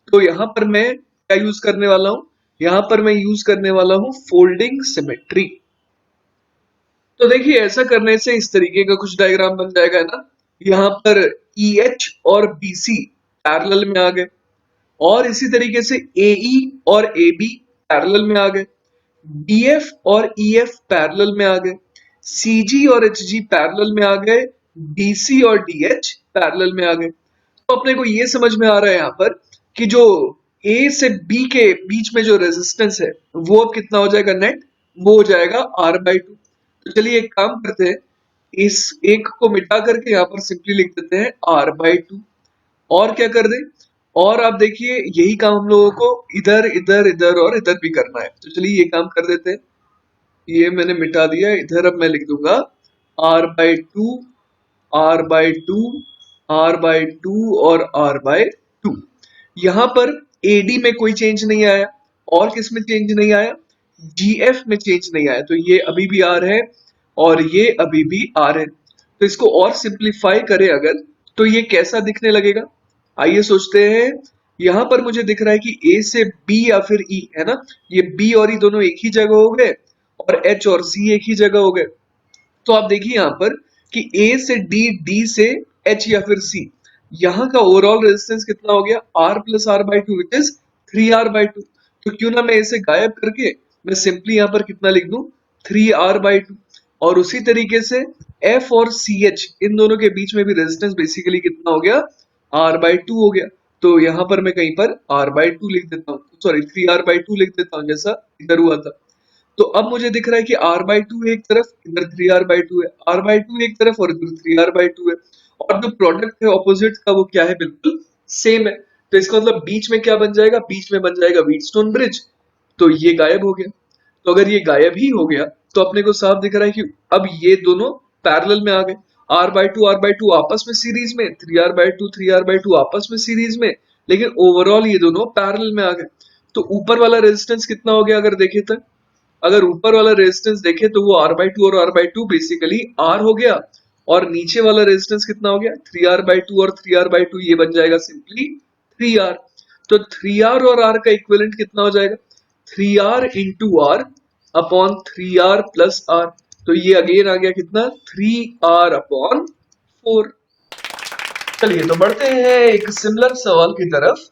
तो यहाँ पर मैं क्या यूज करने वाला हूं, यहाँ पर मैं यूज करने वाला हूं फोल्डिंग सिमेट्री। तो देखिए, ऐसा करने से इस तरीके का कुछ डायग्राम बन जाएगा ना। यहाँ पर ई एच और बी सी पैरेलल में आ गए, और इसी तरीके से ए ई और ए बी पैरेलल में आ गए, बी एफ और ई एफ पैरेलल में आ गए, सी जी और एच जी पैरेलल में आ गए, डी सी और डी एच पैरेलल में आ गए। तो अपने को ये समझ में आ रहा है यहाँ पर कि जो ए से बी के बीच में जो रेजिस्टेंस है, वो अब कितना हो जाएगा नेट, वो हो जाएगा R/2। तो चलिए एक काम करते हैं, इस एक को मिटा करके यहाँ पर सिंपली लिख देते हैं R/2, और क्या कर दें, और आप देखिए यही काम हम लोगों को इधर इधर इधर और इधर भी करना है। तो चलिए ये काम कर देते हैं, ये मैंने मिटा दिया। इधर अब मैं लिख दूंगा R/2, R/2, R/2 और R/2। यहाँ पर AD में कोई चेंज नहीं आया, और किस में चेंज नहीं आया, GF में चेंज नहीं आया, तो ये अभी भी R है और ये अभी भी R है। तो इसको और सिंप्लीफाई करें अगर, तो ये कैसा दिखने लगेगा, आइए सोचते हैं। यहाँ पर मुझे दिख रहा है कि A से B या फिर E, है ना, ये B और E दोनों एक ही जगह हो गए और H और C एक ही जगह हो गए। तो आप देखिए यहाँ पर कि A से D, D से H या फिर C, यहाँ का ओवरऑल रेजिस्टेंस कितना हो गया, R plus R/2 which is 3R/2। तो क्यों ना मैं इसे गायब करके मैं सिंपली यहाँ पर कितना लिख दूं, 3R/2। और उसी तरीके से F और CH, इन दोनों के बीच में भी रेजिस्टेंस बेसिकली कितना हो गया, R/2 हो गया। तो यहाँ पर मैं कहीं पर R/2 लिख देता हूँ, सॉरी 3R/2 लिख देता हूँ, जैसा इधर हुआ था। तो अब मुझे दिख रहा है कि R/2 एक तरफ, इधर 3R/2 है, R/2 एक तरफ और इधर 3R/2 है, और जो प्रोडक्ट है ऑपोजिट का वो क्या है, बिल्कुल सेम है। तो इसका मतलब बीच में क्या बन जाएगा, बीच में बन जाएगा व्हीटस्टोन ब्रिज। तो ये गायब हो गया। तो अगर ये गायब ही हो गया, तो अपने को साफ दिख रहा है कि अब ये दोनों पैरेलल में आ गए, R/2 आपस में सीरीज में, 3R/2 आपस में सीरीज में, लेकिन ओवरऑल ये दोनों पैरेलल में आ गए। तो ऊपर वाला रेजिस्टेंस कितना हो गया अगर देखे तो, अगर ऊपर वाला रेजिस्टेंस देखे तो वो R/2 और R/2 बेसिकली R हो गया, और नीचे वाला रेजिस्टेंस कितना हो गया, 3R/2 और 3R/2, ये बन जाएगा सिंपली 3R। तो 3R और R का इक्विवेलेंट कितना हो जाएगा, 3R into R upon 3R plus R। तो ये अगेन आ गया कितना, 3R अपॉन 4। चलिए तो बढ़ते हैं एक सिमिलर सवाल की तरफ।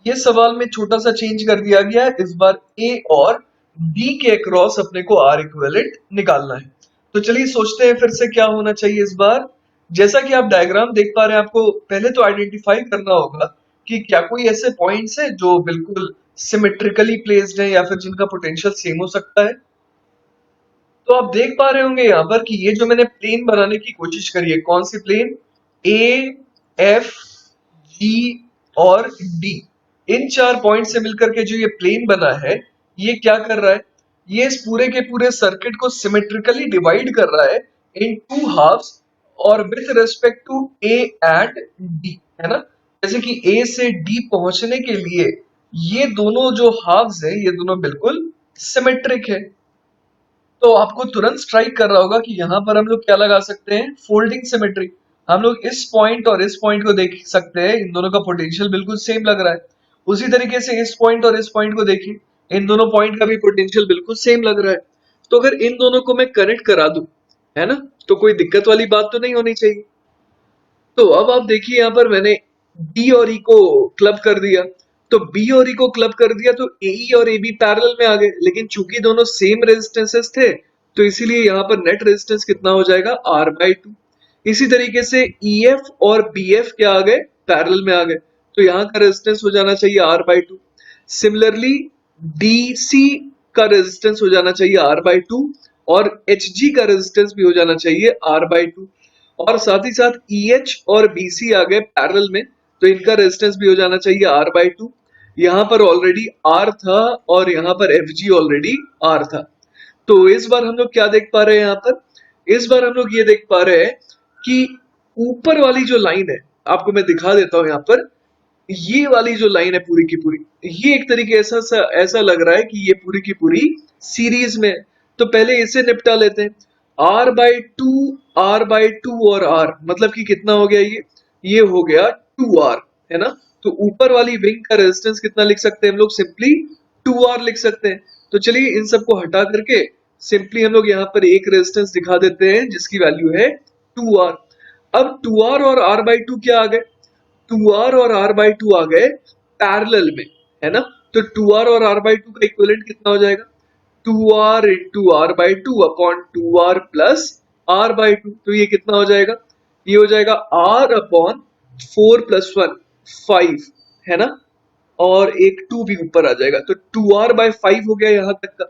ये सवाल में छोटा सा चेंज कर दिया गया है, इस बार A और B के अक्रॉस अपने को R इक्विवेलेंट निकालना है। तो चलिए सोचते हैं फिर से क्या होना चाहिए इस बार। जैसा कि आप डायग्राम देख पा रहे हैं, आपको पहले तो आइडेंटिफाई करना होगा कि क्या कोई ऐसे पॉइंट्स है जो बिल्कुल सिमेट्रिकली प्लेस्ड है या फिर जिनका पोटेंशियल सेम हो सकता है। तो आप देख पा रहे होंगे यहाँ पर कि ये जो मैंने प्लेन बनाने की कोशिश करी है, कौन सी प्लेन, ए, एफ, जी और डी, इन चार पॉइंट से मिलकर के जो ये प्लेन बना है, ये क्या कर रहा है, ये इस पूरे के पूरे सर्किट को सिमेट्रिकली डिवाइड कर रहा है इन टू हाफ्स और with respect to A and D, है ना। जैसे कि ए से डी पहुंचने के लिए ये दोनों जो हाफ्स है, ये दोनों बिल्कुल सिमेट्रिक है। तो आपको तुरंत स्ट्राइक कर रहा होगा कि यहाँ पर हम लोग क्या लगा सकते हैं, फोल्डिंग सिमेट्री। हम लोग इस पॉइंट और इस पॉइंट को देख सकते हैं, इन दोनों का पोटेंशियल बिल्कुल सेम लग रहा है। उसी तरीके से इस पॉइंट और इस पॉइंट को देखिए, इन दोनों पॉइंट का भी पोटेंशियल बिल्कुल सेम लग रहा है। तो अगर इन दोनों को मैं कनेक्ट करा दूं, है ना, तो कोई दिक्कत वाली बात तो नहीं होनी चाहिए। तो अब आप देखिए यहाँ पर मैंने डी और ई को क्लब कर दिया, तो बी और ई को क्लब कर दिया तो ए और ए बी पैरेलल में आ गए, लेकिन चूंकि दोनों सेम रेजिस्टेंसेस थे तो इसीलिए यहाँ पर नेट रेजिस्टेंस कितना हो जाएगा, आर बाई टू। इसी तरीके से ई एफ और बी एफ क्या आ गए, पैरेलल में आ गए, तो यहाँ का रेजिस्टेंस हो जाना चाहिए R by two. Similarly D C का रेजिस्टेंस हो जाना चाहिए आर बाई टू, और एच जी का रेजिस्टेंस भी हो जाना चाहिए आर बाई टू। और साथ ही साथ EH और BC आ गए पैरेलल में, तो इनका रेजिस्टेंस भी हो जाना चाहिए R बाई टू। यहाँ पर ऑलरेडी R था और यहाँ पर FG ऑलरेडी R था। तो इस बार हम लोग क्या देख पा रहे हैं यहाँ पर, इस बार हम लोग ये देख पा रहे हैं कि ऊपर वाली जो लाइन है, आपको मैं दिखा देता हूँ यहाँ पर, ये वाली जो लाइन है पूरी की पूरी, ये एक तरीके ऐसा लग रहा है कि ये पूरी की पूरी सीरीज में है। तो पहले इसे निपटा लेते हैं। R by two, R by two और आर, मतलब कि कितना हो गया ये हो गया 2R, है ना। तो ऊपर वाली विंग का रेजिस्टेंस कितना लिख सकते हैं हम लोग, सिंपली 2R लिख सकते हैं। तो चलिए इन सबको हटा करके सिंपली हम लोग यहाँ पर एक रेजिस्टेंस दिखा देते हैं जिसकी वैल्यू है 2R। अब 2R और R बाई टू क्या आ गए, 2R और R बाई टू आ गए पैरेलल में, है ना। तो 2R और R बाई टू का इक्विवेलेंट कितना हो जाएगा, 2R into R by two upon 2R plus R by two. तो ये कितना हो जाएगा, ये हो जाएगा R अपॉन 4 प्लस 1, 5, है ना। और एक 2 भी ऊपर आ जाएगा, तो 2R बाई 5 हो गया यहाँ तक का।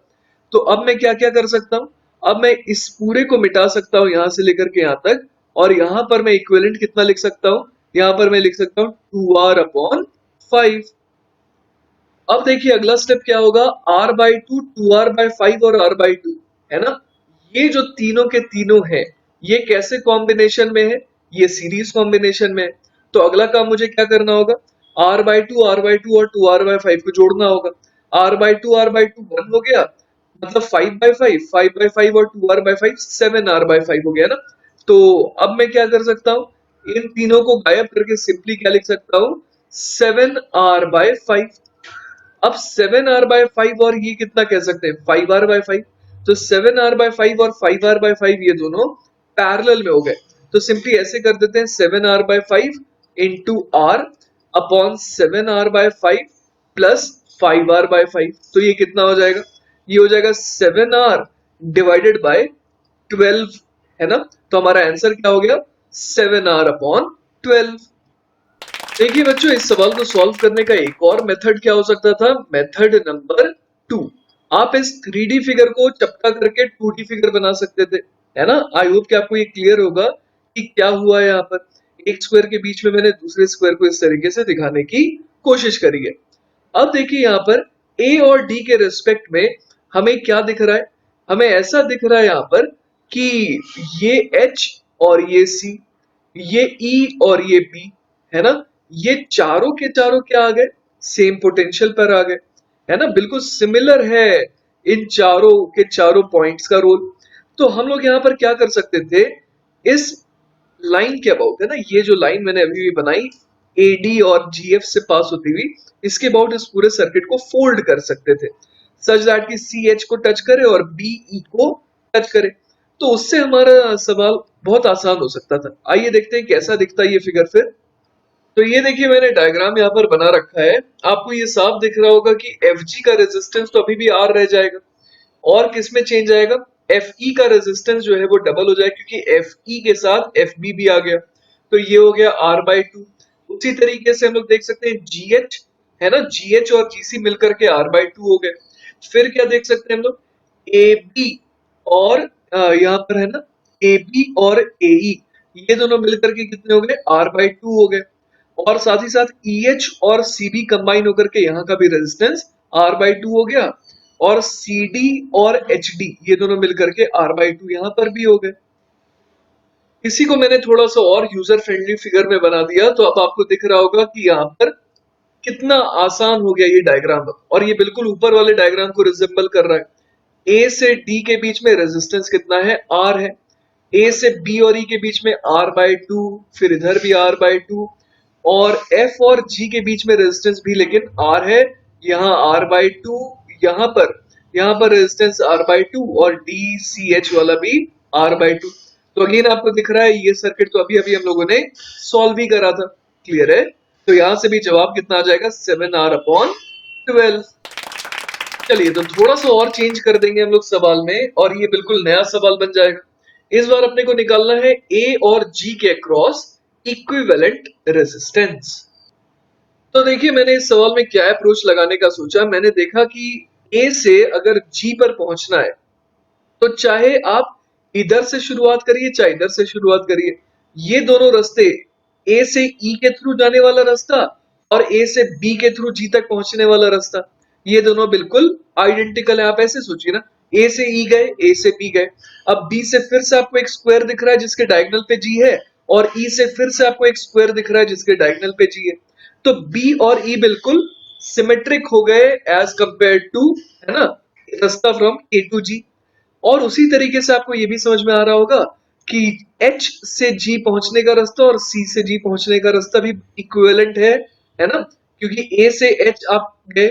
तो अब मैं क्या क्या कर सकता हूँ, अब मैं इस पूरे को मिटा सकता हूँ यहाँ से लेकर के यहाँ तक, और यहाँ पर मैं इक्विवेलेंट कितना लिख सकता हूँ, यहाँ पर मैं लिख सकता हूँ 2R अपॉन 5। अब देखिए अगला स्टेप क्या होगा, R by to, 2R by 5 और R बाई टू, है ना। ये जो तीनों के तीनों है, ये कैसे कॉम्बिनेशन में है, ये सीरीज कॉम्बिनेशन में है। तो अगला काम मुझे क्या करना होगा, R by to, R by two और 2R बाई 5 को जोड़ना होगा। R by to, R by to 1 हो गया, मतलब 5 बाई 5, 5 बाई 5 और 2R बाई 5, 7R बाई 5 हो गया ना। तो अब मैं क्या कर सकता हूँ, इन तीनों को गायब करके सिंपली क्या लिख सकता हूँ, 7R बाई 5। अब 7R बाई 5 और ये कितना कह सकते हैं, 5R बाई 5। तो 7R बाई 5 और 5R बाई 5 ये दोनों पैरेलल में हो गए। तो सिंपली ऐसे कर देते हैं, 7R by 5 into R upon 7R by 5 plus 5R by 5। तो ये कितना हो जाएगा, ये हो जाएगा 7R डिवाइडेड बाय 12, है ना। तो हमारा आंसर क्या हो गया, 7R अपॉन 12। देखिए बच्चों, इस सवाल को सॉल्व करने का एक और मेथड क्या हो सकता था, मेथड नंबर 2। आप इस 3D फिगर को चपटा करके 2D फिगर बना सकते थे, है ना। आई होप कि आपको ये क्लियर होगा कि क्या हुआ है यहाँ पर। एक स्क्वायर के बीच में मैंने दूसरे स्क्वायर को इस तरीके से दिखाने की कोशिश करी है। अब देखिए यहाँ पर ए और डी के रिस्पेक्ट में हमें क्या दिख रहा है, हमें ऐसा दिख रहा है यहाँ पर कि ये एच और ये सी, ये ई और ये बी, है ना, ये चारों के चारों क्या आ गए, सेम पोटेंशियल पर आ गए, है ना। बिल्कुल सिमिलर है इन चारों के चारों पॉइंट्स का रोल। तो हम लोग यहाँ पर क्या कर सकते थे, इस लाइन के अबाउट, है ना, ये जो लाइन मैंने अभी भी बनाई एडी और जीएफ से पास होती हुई, इसके अबाउट इस पूरे सर्किट को फोल्ड कर सकते थे, सच दैट कि सी एच को टच करे और बी ई को टच करे। तो उससे हमारा सवाल बहुत आसान हो सकता था। आइए देखते हैं कैसा दिखता है ये फिगर फिर। तो ये देखिए मैंने डायग्राम यहाँ पर बना रखा है, आपको ये साफ दिख रहा होगा कि Fg का रेजिस्टेंस तो अभी भी R रह जाएगा, और किस में चेंज आएगा, Fe का रेजिस्टेंस जो है वो डबल हो जाएगा, क्योंकि Fe के साथ Fb भी आ गया, तो ये हो गया R बाई टू। उसी तरीके से हम लोग देख सकते हैं GH, है ना, GH और GC मिलकर के R बाई टू हो गए। फिर क्या देख सकते हैं हम लोग, AB और यहाँ पर है ना ए बी और ए ई, ये दोनों मिलकर के कितने हो गए, आर बाई टू हो गए। और साथ ही साथ ई एच और सी बी कंबाइन होकर के यहाँ का भी रेजिस्टेंस आर बाई टू हो गया। और सी डी और एच डी ये दोनों मिलकर के आर बाई टू यहाँ पर भी हो गए। इसी को मैंने थोड़ा सा और यूजर फ्रेंडली फिगर में बना दिया, तो अब आपको दिख रहा होगा कि यहाँ पर कितना आसान हो गया ये डायग्राम। और ये बिल्कुल ऊपर वाले डायग्राम को रिजेंबल कर रहा है। ए से डी के बीच में रेजिस्टेंस कितना है, आर है। ए से बी और ई के बीच में आर बाई टू, फिर इधर भी आर बाई टू। और एफ और जी के बीच में रेजिस्टेंस भी लेकिन आर है, यहाँ आर बाई टू, यहाँ पर रेजिस्टेंस आर बाई टू, और डी सी एच वाला भी आर बाई टू। तो अगेन आपको दिख रहा है ये सर्किट तो अभी अभी हम लोगों ने सॉल्व भी करा था। क्लियर है? तो यहां से भी जवाब कितना आ जाएगा, 7R/12। चलिए तो थोड़ा सा और चेंज कर देंगे हम लोग सवाल में, और ये बिल्कुल नया सवाल बन जाएगा। इस बार अपने को निकालना है ए और जी के अक्रॉस इक्विवेलेंट रेजिस्टेंस। तो देखिए मैंने इस सवाल में क्या अप्रोच लगाने का सोचा। मैंने देखा कि ए से अगर जी पर पहुंचना है तो चाहे आप इधर से शुरुआत करिए चाहे इधर से शुरुआत करिए, ये दोनों रास्ते, ए से ई के थ्रू जाने वाला रास्ता और ए से बी के थ्रू जी तक पहुंचने वाला रास्ता, ये दोनों बिल्कुल आइडेंटिकल है। आप ऐसे सोचिए ना, ए से ई गए, ए से बी गए, अब बी से फिर से आपको एक स्क्वायर दिख रहा है जिसके डायगोनल पे जी है, और ई से फिर से आपको एक स्क्वायर दिख रहा है जिसके डायगोनल पे जी है। तो बी और ई बिल्कुल सिमेट्रिक हो गए एज कंपेयर टू, है ना, रास्ता फ्रॉम ए टू जी। और उसी तरीके से आपको ये भी समझ में आ रहा होगा कि H से G पहुंचने का रास्ता और C से G पहुंचने का रास्ता भी इक्विवेलेंट है ना, क्योंकि A से H आप गए,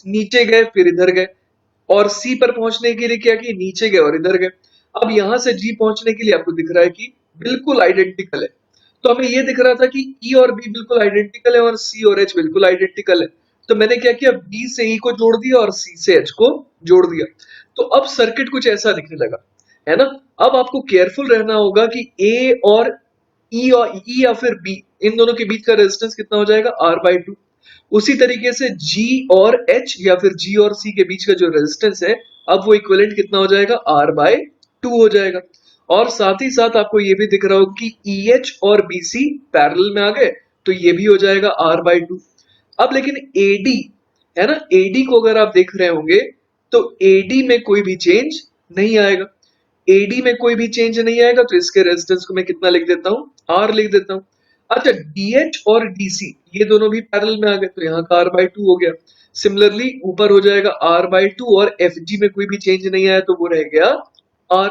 नीचे गए, फिर इधर गए, और C पर पहुंचने के लिए क्या किया, नीचे गए और इधर गए। अब यहां से G पहुंचने के लिए आपको दिख रहा है कि बिल्कुल आइडेंटिकल है। तो हमें ये दिख रहा था कि E और B बिल्कुल आइडेंटिकल है और C और H बिल्कुल आइडेंटिकल है। तो मैंने क्या किया, B से E को जोड़ दिया और C से H को जोड़ दिया। तो अब सर्किट कुछ ऐसा दिखने लगा, है ना। अब आपको केयरफुल रहना होगा कि A और E या फिर B, इन दोनों के बीच का रेजिस्टेंस कितना हो जाएगा, R/2। उसी तरीके से G और H या फिर G और C के बीच का जो रेजिस्टेंस है, अब वो इक्विवेलेंट कितना हो जाएगा, R/2 हो जाएगा। और साथ ही साथ आपको ये भी दिख रहा होगा कि EH और BC पैरेलल में आ गए, तो ये भी हो जाएगा R/2। अब लेकिन AD, है ना, AD को अगर आप देख रहे होंगे तो AD में कोई भी चेंज नहीं आएगा। AD में कोई भी चेंज नहीं आएगा, तो इसके रेजिस्टेंस को मैं कितना लिख देता हूँ, R लिख देता हूँ। अच्छा, DH और DC ये दोनों भी पैरेलल में आ गए, तो यहाँ का R/2 हो गया। सिमिलरली ऊपर हो जाएगा R/2, और FG में कोई भी चेंज नहीं आया तो वो रह गया R।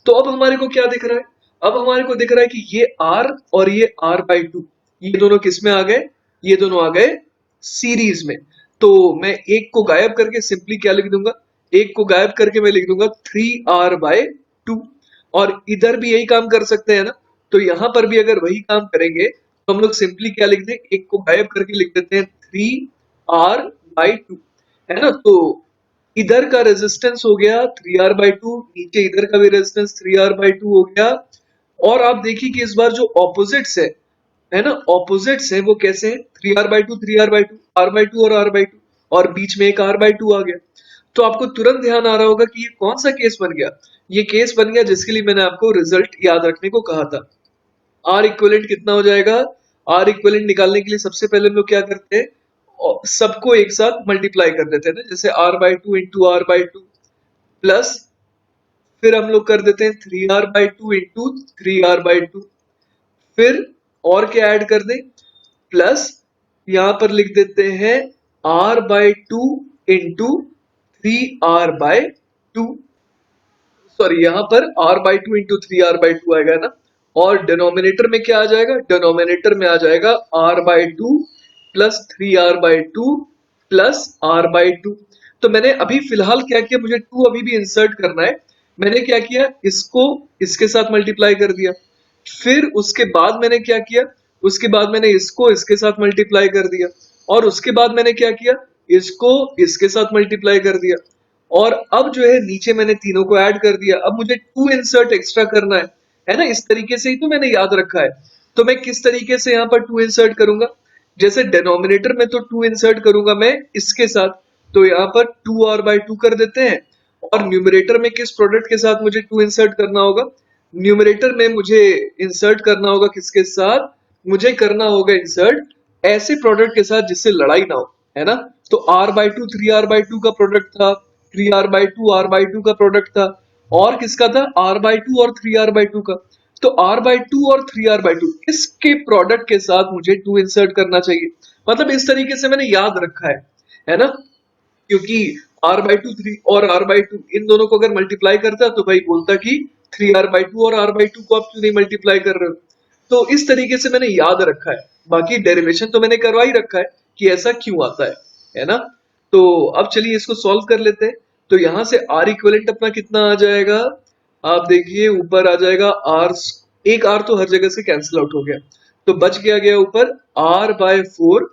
तो अब हमारे को क्या दिख रहा है, अब हमारे को दिख रहा है कि ये R और ये R/2 ये दोनों किस में आ गए, ये दोनों आ गए सीरीज में। तो मैं एक को गायब करके सिंपली क्या लिख दूंगा, एक को गायब करके मैं लिख दूंगा 3R/2। और इधर भी यही काम कर सकते हैं ना, तो यहां पर भी अगर वही काम करेंगे तो हम लोग सिंपली क्या लिख दें, एक को गायब करके लिख देते हैं 3R/2, है ना। तो इधर का रेजिस्टेंस हो गया 3R/2, नीचे इधर का भी रेजिस्टेंस 3R/2 हो गया। और आप देखिए कि इस बार जो ऑपोजिट्स है ना, ऑपोजिट्स है वो कैसे है, 3R/2 3R/2, R/2 और R/2, और बीच में एक R/2 आ गया। तो आपको तुरंत ध्यान आ रहा होगा कि ये कौन सा केस बन गया, ये केस बन गया जिसके लिए मैंने आपको रिजल्ट याद रखने को कहा था। R इक्विवेलेंट कितना हो जाएगा, R इक्विवेलेंट निकालने के लिए सबसे पहले हम लोग क्या करते हैं, सबको एक साथ मल्टीप्लाई कर देते हैं ना, जैसे R/2 इंटू R/2 प्लस, फिर हम लोग कर देते हैं 3R/2 इंटू 3R/2, फिर और क्या ऐड कर दें, प्लस यहां पर लिख देते हैं R/2 इंटू 3R/2, सॉरी यहाँ पर R/2 इंटू 3R/2 आएगा ना। और डिनोमिनेटर में क्या आ जाएगा, डिनोमिनेटर में आ जाएगा R/2 plus 3R/2 plus R/2। तो मैंने अभी फिलहाल क्या किया, मुझे 2 अभी भी इंसर्ट करना है। मैंने क्या किया, इसको इसके साथ मल्टीप्लाई कर दिया, फिर उसके बाद मैंने क्या किया, उसके बाद मैंने इसको इसके साथ मल्टीप्लाई कर दिया, और उसके बाद मैंने क्या किया, इसको इसके साथ मल्टीप्लाई कर दिया, और अब जो है नीचे मैंने तीनों को ऐड कर दिया। अब मुझे 2 इंसर्ट एक्स्ट्रा करना है ना, इस तरीके से ही तो मैंने याद रखा है। तो मैं किस तरीके से यहाँ पर 2 इंसर्ट करूंगा, जैसे डिनोमिनेटर में तो 2 इंसर्ट करूंगा मैं इसके साथ, तो यहाँ पर 2R/2 कर देते हैं, और न्यूमरेटर में किस प्रोडक्ट के साथ मुझे 2 इंसर्ट करना होगा? न्यूमरेटर में मुझे इंसर्ट करना होगा किसके साथ? मुझे करना होगा इंसर्ट ऐसे प्रोडक्ट के साथ जिससे लड़ाई ना हो, है ना? तो r बाई टू 3r/2 का प्रोडक्ट था, 3r/2 r/2 का प्रोडक्ट था, और किसका था? r/2 और 3r/2 का। तो r/2 और 3r/2 इसके प्रोडक्ट के साथ मुझे 2 इंसर्ट करना चाहिए। मतलब इस तरीके से मैंने याद रखा है ना? क्योंकि r/2 3 और r/2 इन दोनों को अगर मल्टीप्लाई करता तो भाई बोलता कि 3r/2 और r/2 को आप क्यों नहीं मल्टीप्लाई कर रहे हो? तो इस तरीके से मैंने याद रखा है। बाकी डेरिवेशन तो मैंने करवा ही रखा है कि ऐसा क्यों आता है ना? तो अब चलिए इसको सॉल्व कर लेते हैं। तो यहां से r इक्विवेलेंट अपना कितना आ जाएगा? आप देखिए ऊपर आ जाएगा r, एक r तो हर जगह से कैंसिल आउट हो गया, तो बच गया ऊपर r/4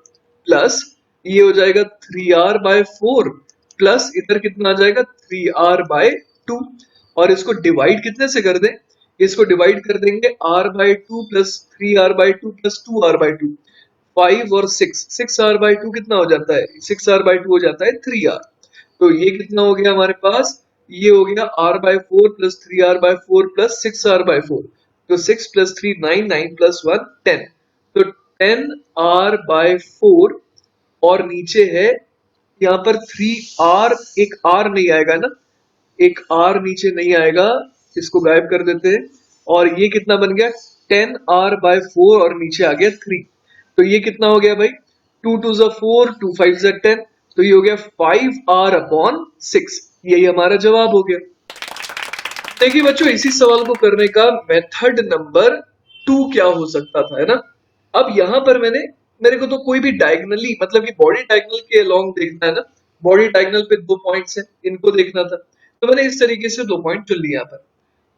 प्लस ये हो जाएगा 3r/4 प्लस इधर कितना आ जाएगा 3r/2, और इसको डिवाइड कितने से कर दें? इसको डिवाइड कर देंगे r/2 plus 3r/2 plus 2r/2, 5 और 6r/2 कितना हो जाता है? 6r/2 हो जाता है 3r। तो ये कितना हो गया हमारे पास? ये हो गया r/4 plus 3r/4 plus 6r/4। तो 6 प्लस 3 9, 9 प्लस 1 10। तो 10r/4 और नीचे है यहाँ पर 3r, एक r नहीं आएगा ना, एक r नीचे नहीं आएगा, इसको गायब कर देते हैं। और ये कितना बन गया? 10r/4 और नीचे आ गया 3। तो ये कितना हो गया भाई? 2 2 ज़ा 4, 2 5 ज़ा 10। तो ये हो गया 5r/6। यही हमारा जवाब हो गया। देखिए बच्चों, इसी सवाल को करने का मेथड नंबर 2 क्या हो सकता था, है ना? अब यहाँ पर मेरे को तो कोई भी डायगनली, मतलब कि बॉडी डायगनल के अलोंग देखना है ना, बॉडी डायगनल पे 2 पॉइंट्स हैं, इनको देखना था। तो मैंने इस तरीके से 2 पॉइंट चुन लिया यहाँ पर।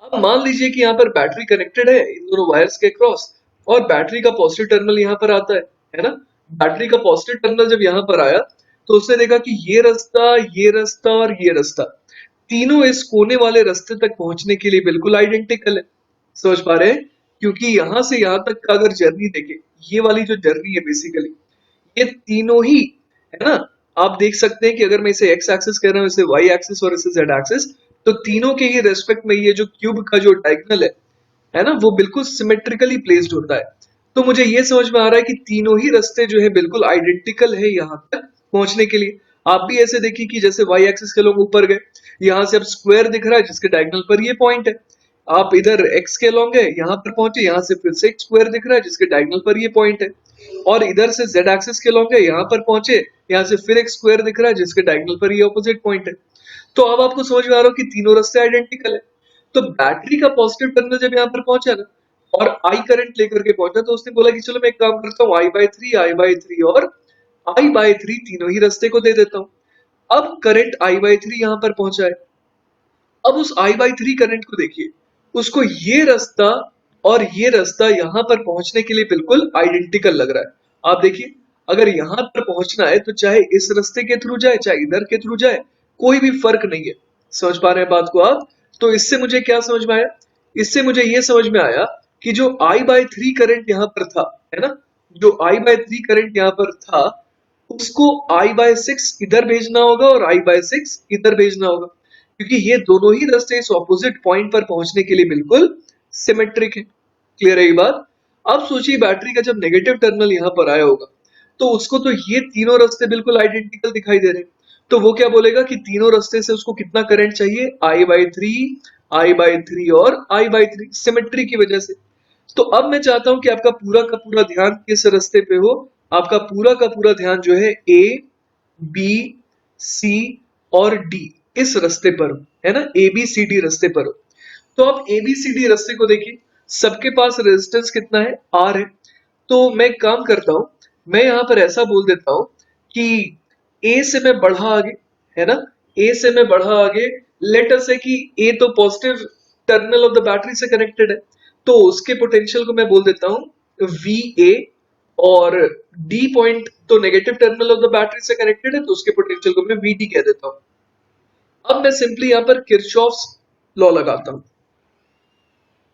अब मान लीजिए कि यहाँ पर बैटरी कनेक्टेड है इन दोनों वायर्स के क्रॉस, और बैटरी का पॉजिटिव टर्मिनल यहाँ पर आता है ना? बैटरी का पॉजिटिव टर्मिनल जब यहाँ पर आया तो उसने देखा कि ये रास्ता और ये रास्ता तीनों इस कोने वाले रास्ते तक पहुंचने के लिए बिल्कुल आइडेंटिकल है। समझ पा रहे हैं? क्योंकि यहां से यहां तक का अगर जर्नी देखें, ये वाली जो जर्नी है बेसिकली, ये तीनों ही, है ना? आप देख सकते हैं कि अगर मैं इसे एक्स एक्सिस कह रहा हूं, इसे वाई एक्सिस और इसे जेड एक्सिस, तो तीनों के ही रेस्पेक्ट में ये जो क्यूब का जो डायगोनल है ना, वो बिल्कुल सिमेट्रिकली प्लेस्ड होता है। तो मुझे ये समझ में आ रहा है कि तीनों ही रास्ते जो है बिल्कुल आइडेंटिकल है यहाँ तक पहुंचने के लिए। आप भी ऐसे देखिए कि जैसे वाई एक्सिस के लोग ऊपर गए, यहाँ से अब स्क्वायर दिख रहा है जिसके डायगोनल पर ये पॉइंट है। आप इधर एक्स के अलोंग है, यहाँ पर पहुंचे, यहाँ से फिर से एक स्क्वायर दिख रहा है जिसके डायगोनल पर ये पॉइंट है। और इधर से जेड एक्सिस के अलोंग है, यहाँ पर पहुंचे, यहाँ से फिर एक स्क्वायर दिख रहा है जिसके डायगोनल पर ये ऑपोजिट पॉइंट है। तो अब आपको समझ में आ रहा हो कि तीनों रास्ते आइडेंटिकल है। तो बैटरी का पॉजिटिव टर्मिनल जब यहाँ पर पहुंचा ना, और आई करंट लेकर के पहुंचा, तो उसने बोला कि चलो मैं एक काम करता हूँ, I/3 और I/3 तीनों ही रास्ते को दे देता हूँ। अब करंट I/3 यहाँ पर पहुंचा है। अब उस I/3 करंट को देखिए, उसको ये रास्ता और ये रास्ता यहाँ पर पहुंचने के लिए बिल्कुल आइडेंटिकल लग रहा है। आप देखिए, अगर यहाँ पर पहुंचना है तो चाहे इस रास्ते के थ्रू जाए चाहे इधर के थ्रू जाए, कोई भी फर्क नहीं है। समझ पा रहे हैं बात को आप? तो इससे मुझे क्या समझ में आया? इससे मुझे ये समझ में आया कि जो I/3 करंट यहाँ पर था, है ना, जो I/3 करंट यहाँ पर था, उसको I/6 इधर भेजना होगा और I/6 इधर भेजना होगा, क्योंकि ये दोनों ही रास्ते इस ऑपोजिट पॉइंट पर पहुंचने के लिए बिल्कुल सिमेट्रिक है। क्लियर है ये बात? अब सोचिए बैटरी का जब नेगेटिव टर्मिनल यहाँ पर आया होगा, तो उसको तो ये तीनों रास्ते बिल्कुल आइडेंटिकल दिखाई दे रहे हैं। तो वो क्या बोलेगा कि तीनों रास्ते से उसको कितना करंट चाहिए? I/3 और I/3 सिमेट्री की वजह से। तो अब मैं चाहता हूं कि आपका पूरा का पूरा ध्यान किस रास्ते पे हो? आपका पूरा का पूरा ध्यान जो है ए, बी, सी और डी इस रास्ते पर हो, है ना? ए बी सी डी रास्ते पर हो। तो आप ए बी सी डी रास्ते को देखिए, सबके पास रेजिस्टेंस कितना है? आर है। तो मैं एक काम करता हूं, मैं यहां पर ऐसा बोल देता हूं कि ए से मैं बढ़ा आगे, है ना, ए से मैं बढ़ा आगे। लेट अस से कि ए तो positive terminal of the battery से कनेक्टेड है, तो उसके पोटेंशियल को मैं बोल देता हूं वी ए, और डी पॉइंट तो negative terminal of the battery से कनेक्टेड है, तो उसके पोटेंशियल को मैं वी डी कह देता हूं। अब मैं सिंपली यहां पर किरचॉफ्स लॉ लगाता हूं।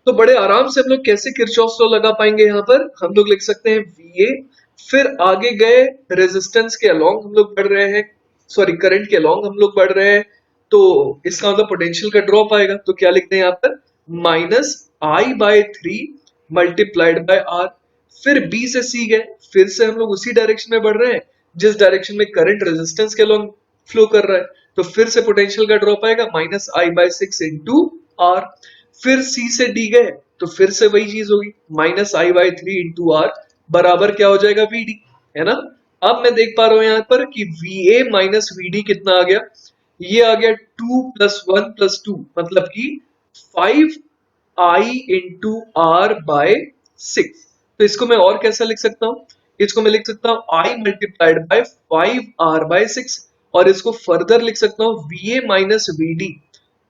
तो बड़े आराम से हम लोग कैसे किरचॉफ्स लॉ लगा पाएंगे? यहाँ पर हम लोग लिख सकते हैं वी ए, फिर आगे गए रेजिस्टेंस के अलोंग हम लोग बढ़ रहे हैं, सॉरी करंट के अलोंग हम लोग बढ़ रहे हैं, तो इसका मतलब पोटेंशियल का ड्रॉप आएगा, तो क्या लिखते हैं यहाँ पर -I/3 मल्टीप्लाइड बाय आर। फिर बी से सी गए, फिर से हम लोग उसी डायरेक्शन में बढ़ रहे हैं जिस डायरेक्शन में करंट रेजिस्टेंस के अलॉन्ग फ्लो कर रहा है, तो फिर से पोटेंशियल का ड्रॉप आएगा -I/6 इंटू आर। फिर सी से डी गए तो फिर से वही चीज होगी -I/3 इंटू आर बराबर क्या हो जाएगा VD, है ना। अब मैं देख पा रहा हूं यहाँ पर कि VA माइनस VD कितना आ गया, ये आ गया 2 + 1 + 2 मतलब कि 5I इंटू आर बाय 6। तो इसको मैं और कैसा लिख सकता हूँ, इसको मैं लिख सकता हूँ I मल्टीप्लाइड बाय 5R/6, और इसको फर्दर लिख सकता हूँ VA minus VD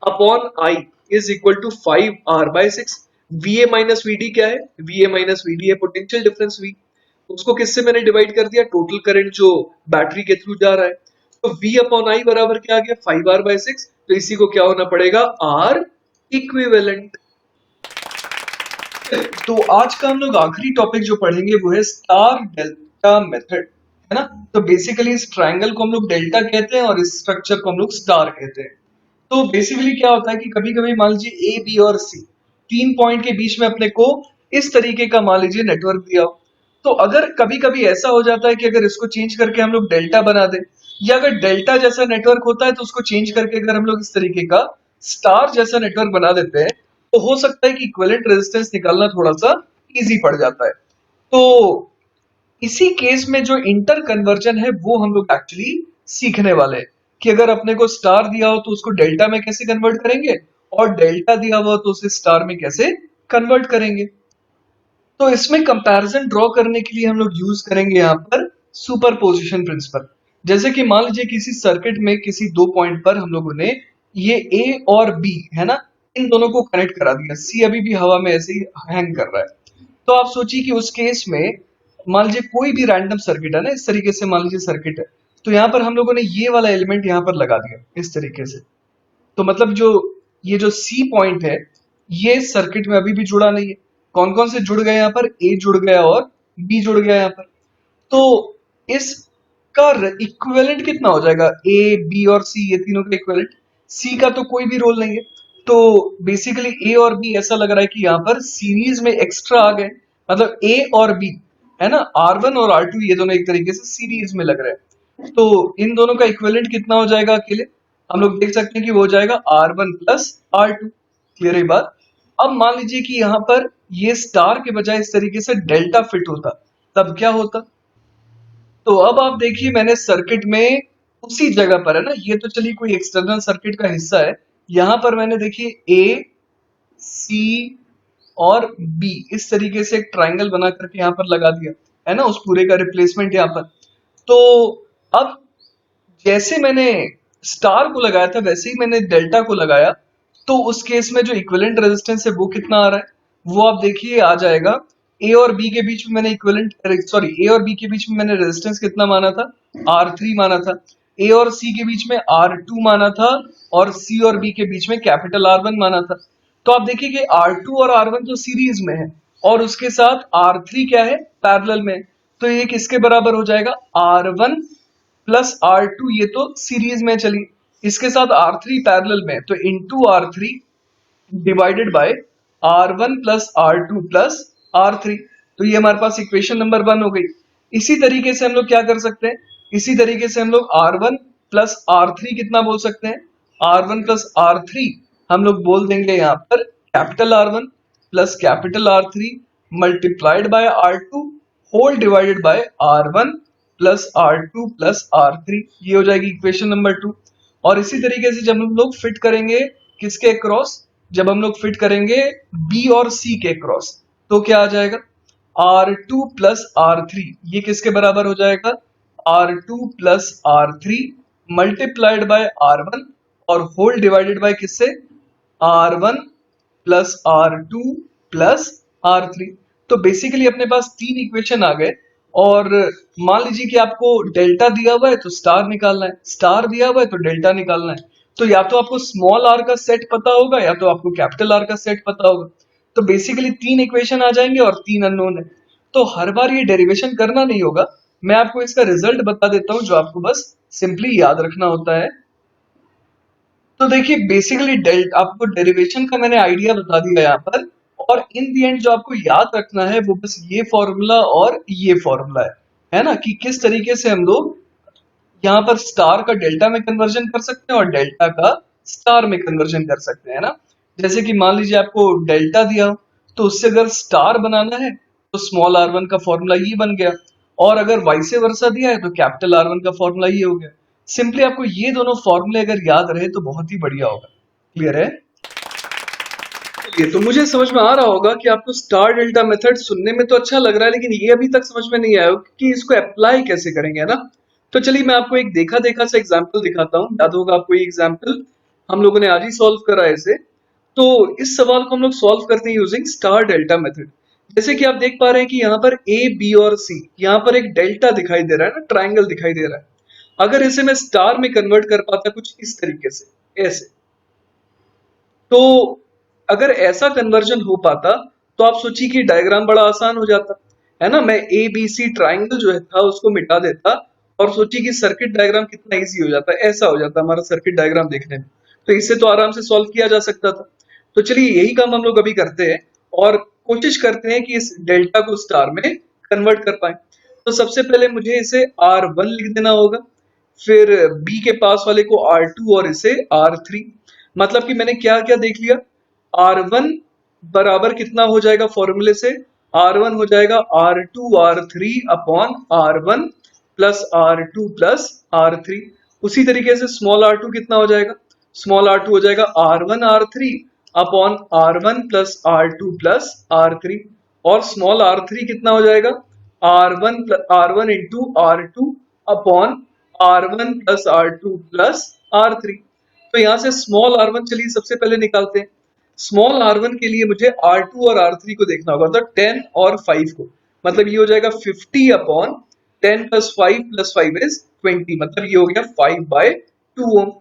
upon I is equal to 5R/6। VA minus VD क्या है, VA माइनस VD है पोटेंशियल डिफरेंस V, उसको किससे मैंने डिवाइड कर दिया, टोटल करंट जो बैटरी के थ्रू जा रहा है, तो V अपॉन I बराबर क्या आ गया 5R/6, तो इसी को क्या होना पड़ेगा R इक्विवेलेंट। तो आज का हम लोग आखिरी टॉपिक जो पढ़ेंगे वो है स्टार डेल्टा मेथड, है ना। तो बेसिकली इस ट्रायंगल को हम लोग डेल्टा कहते हैं और इस स्ट्रक्चर को हम लोग स्टार कहते हैं। तो बेसिकली क्या होता है कि कभी कभी मान लीजिए ए बी और सी तीन पॉइंट के बीच में अपने को इस तरीके का मान लीजिए नेटवर्क दिया हो, तो अगर कभी कभी ऐसा हो जाता है कि अगर इसको चेंज करके हम लोग डेल्टा बना दें, या अगर डेल्टा जैसा नेटवर्क होता है तो उसको चेंज करके अगर हम लोग इस तरीके का स्टार जैसा नेटवर्क बना देते हैं, तो हो सकता है कि इक्विवेलेंट रेजिस्टेंस निकालना थोड़ा सा इजी पड़ जाता है। तो इसी केस में जो इंटर कन्वर्जन है वो हम लोग एक्चुअली सीखने वाले हैं कि अगर अपने को स्टार दिया हो तो उसको डेल्टा में कैसे कन्वर्ट करेंगे, और डेल्टा दिया हुआ तो उसे स्टार में कैसे कन्वर्ट करेंगे। तो इसमें कंपैरिजन ड्रॉ करने के लिए हम लोग यूज करेंगे यहाँ पर सुपरपोजिशन प्रिंसिपल। जैसे कि मान लीजिए किसी सर्किट में किसी दो पॉइंट पर हम लोगों ने ये ए और बी है ना, इन दोनों को कनेक्ट करा दिया, सी अभी भी हवा में ऐसे ही हैंग कर रहा है। तो आप सोचिए कि उस केस में मान लीजिए कोई भी रैंडम सर्किट है ना, इस तरीके से मान लीजिए सर्किट है, तो यहाँ पर हम लोगों ने ये वाला एलिमेंट यहाँ पर लगा दिया इस तरीके से। तो मतलब जो ये जो सी पॉइंट है ये सर्किट में अभी भी जुड़ा नहीं है। कौन कौन से जुड़ गए यहाँ पर, ए जुड़ गया और बी जुड़ गया यहाँ पर। तो इसका इक्विवेलेंट कितना हो जाएगा, ए बी और सी ये तीनों का इक्विवेलेंट। सी का तो कोई भी रोल नहीं है, तो बेसिकली ए और बी ऐसा लग रहा है कि यहाँ पर सीरीज में एक्स्ट्रा आ गए, मतलब ए और बी है ना, R1 और R2 ये दोनों एक तरीके से सीरीज में लग रहे हैं। तो इन दोनों का इक्विवेलेंट कितना हो जाएगा अकेले, हम लोग देख सकते हैं कि वो हो जाएगा R1 + R2। क्लियर है बात। अब मान लीजिए कि यहाँ पर ये स्टार के बजाय इस तरीके से डेल्टा फिट होता, तब क्या होता। तो अब आप देखिए मैंने सर्किट में उसी जगह पर है ना, ये तो चलिए कोई एक्सटर्नल सर्किट का हिस्सा है, यहाँ पर मैंने देखिए ए सी और बी इस तरीके से एक ट्रायंगल बना करके यहाँ पर लगा दिया है ना, उस पूरे का रिप्लेसमेंट यहाँ पर। तो अब जैसे मैंने स्टार को लगाया था वैसे ही मैंने डेल्टा को लगाया, तो उस केस में जो इक्विवेलेंट रेजिस्टेंस है वो कितना आ रहा है, वो आप देखिए आ जाएगा। ए और बी के बीच में मैंने इक्विवेलेंट सॉरी ए और बी के बीच में मैंने रेजिस्टेंस कितना माना था, R3 माना था। ए और सी के बीच में R2 माना था, और सी और बी के बीच में कैपिटल R1 माना था। तो आप देखिए कि R2 और R1 तो सीरीज में है, और उसके साथ R3 क्या है, पैरेलल में। तो ये किसके बराबर हो जाएगा, R1 प्लस R2, ये तो सीरीज में चली, इसके साथ R3 पैरेलल में, तो into R3 divided by R1 plus R2 plus R3। तो ये हमारे पास इक्वेशन नंबर 1 हो गई। इसी तरीके से हम लोग क्या कर सकते हैं, इसी तरीके से हम लोग R1 प्लस R3 कितना बोल सकते हैं, R1 प्लस R3 हम लोग बोल देंगे यहाँ पर capital R1 plus capital R3 multiplied by R2 whole divided by R1 plus R2 plus R3, ये हो जाएगी इक्वेशन नंबर 2। और इसी तरीके से जब हम लोग फिट करेंगे किसके क्रॉस, जब हम लोग फिट करेंगे बी और सी के क्रॉस, तो क्या आ जाएगा R2 प्लस R3, ये किसके बराबर हो जाएगा R2 plus R3 multiplied bye R1 और होल डिवाइडेड बाय किससे R1 plus R2 plus R3। तो बेसिकली अपने पास तीन इक्वेशन आ गए। और मान लीजिए कि आपको डेल्टा दिया हुआ है तो स्टार निकालना है, स्टार दिया हुआ है तो डेल्टा निकालना है। तो या तो आपको स्मॉल आर का सेट पता होगा या तो आपको कैपिटल आर का सेट पता होगा। तो बेसिकली तीन इक्वेशन आ जाएंगे और तीन अननोन है। तो हर बार ये डेरिवेशन करना नहीं होगा, मैं आपको इसका रिजल्ट बता देता हूँ जो आपको बस सिंपली याद रखना होता है। तो देखिए बेसिकली डेल्टा आपको डेरिवेशन का मैंने आइडिया बता दिया यहाँ पर, और इन दी एंड जो आपको याद रखना है वो बस ये फॉर्मूला और ये फॉर्मूला है ना, कि किस तरीके से हम लोग यहाँ पर स्टार का डेल्टा में कन्वर्जन कर सकते हैं और डेल्टा का स्टार में कन्वर्जन कर सकते हैं ना। जैसे कि मान लीजिए आपको डेल्टा दिया हो, तो उससे अगर स्टार बनाना है तो स्मॉल आर वन का फॉर्मूला ये बन गया, और अगर वाइस वर्सा दिया है तो कैपिटल आर वन का फॉर्मूला ये हो गया। सिंपली आपको ये दोनों फॉर्मूले अगर याद रहे तो बहुत ही बढ़िया होगा। क्लियर है? चलिए, तो मुझे समझ में आ रहा होगा कि आपको स्टार डेल्टा मेथड सुनने में तो अच्छा लग रहा है, लेकिन ये अभी तक समझ में नहीं आया कि इसको अप्लाई कैसे करेंगे, है ना। तो चलिए मैं आपको एक देखा देखा सा एग्जाम्पल दिखाता हूँ। याद होगा आपको ये एग्जाम्पल, हम लोगों ने आज ही सॉल्व करा है इसे। तो इस सवाल को हम लोग सॉल्व करते हैं यूजिंग स्टार डेल्टा मेथड। जैसे कि आप देख पा रहे हैं कि यहाँ पर ए बी और सी, यहाँ पर एक डेल्टा दिखाई दे रहा है ना, ट्राइंगल दिखाई दे रहा है। अगर इसे मैं स्टार में कन्वर्ट कर पाता कुछ इस तरीके से, ऐसे, तो अगर ऐसा कन्वर्जन हो पाता तो आप सोचिए कि डायग्राम बड़ा आसान हो जाता, है ना। मैं ए बी सी ट्राइंगल जो है था उसको मिटा देता, और सोचिए कि सर्किट डायग्राम कितना इजी हो जाता, ऐसा हो जाता हमारा सर्किट डायग्राम देखने में। तो इससे तो आराम से सॉल्व किया जा सकता था। तो चलिए यही काम हम लोग अभी करते हैं, और कोशिश करते हैं कि इस डेल्टा को स्टार में कन्वर्ट कर पाए। तो सबसे पहले मुझे इसे R1 लिख देना होगा, फिर बी के पास वाले को R2 और इसे R3। मतलब कि मैंने क्या क्या देख लिया, R1 बराबर कितना हो जाएगा फॉर्मूले से, R1 हो जाएगा R2 R3 upon R1 plus R2 plus R3। उसी तरीके से स्मॉल r2 कितना हो जाएगा, स्मॉल r2 हो जाएगा R1 R3 upon R1 plus R2 plus R3। और स्मॉल r3 कितना हो जाएगा, R1 into R2 upon R1 plus R2 plus R3। तो यहाँ से स्मॉल r1 चलिए सबसे पहले निकालते हैं। स्मॉल r1 के लिए मुझे r2 और r3 को देखना होगा, तो 10 और 5 को, मतलब ये हो जाएगा 50 अपॉन 10 प्लस 5 प्लस 5 इज 20, मतलब ये हो गया 5/2 ओम।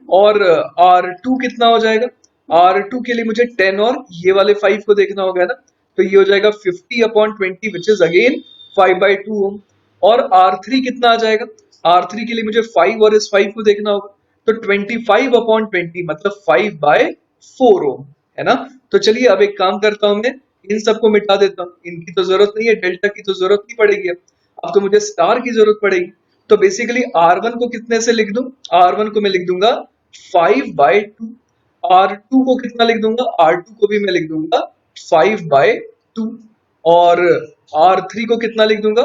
और R2 कितना हो जाएगा, R2 के लिए मुझे 10 और ये वाले 5 को देखना होगा ना, तो ये हो जाएगा 50 अपॉन 20 विच इज अगेन 5/2 ओम। और R3 कितना आ जाएगा, R3 के लिए मुझे 5 और इस 5 को देखना होगा, तो 25 अपॉन 20 मतलब 5/4 ओम, है ना। तो चलिए अब एक काम करता हूं, मैं इन सबको मिटा देता हूँ, इनकी तो जरूरत नहीं है, डेल्टा की तो जरूरत नहीं पड़ेगी। अब तो मुझे स्टार की जरूरत पड़ेगी। तो बेसिकली R1 को कितने से लिख दूं, R1 को मैं लिख दूंगा 5/2। R2 को कितना लिख दूंगा, R2 को भी मैं लिख दूंगा 5/2। और R3 को कितना लिख दूंगा,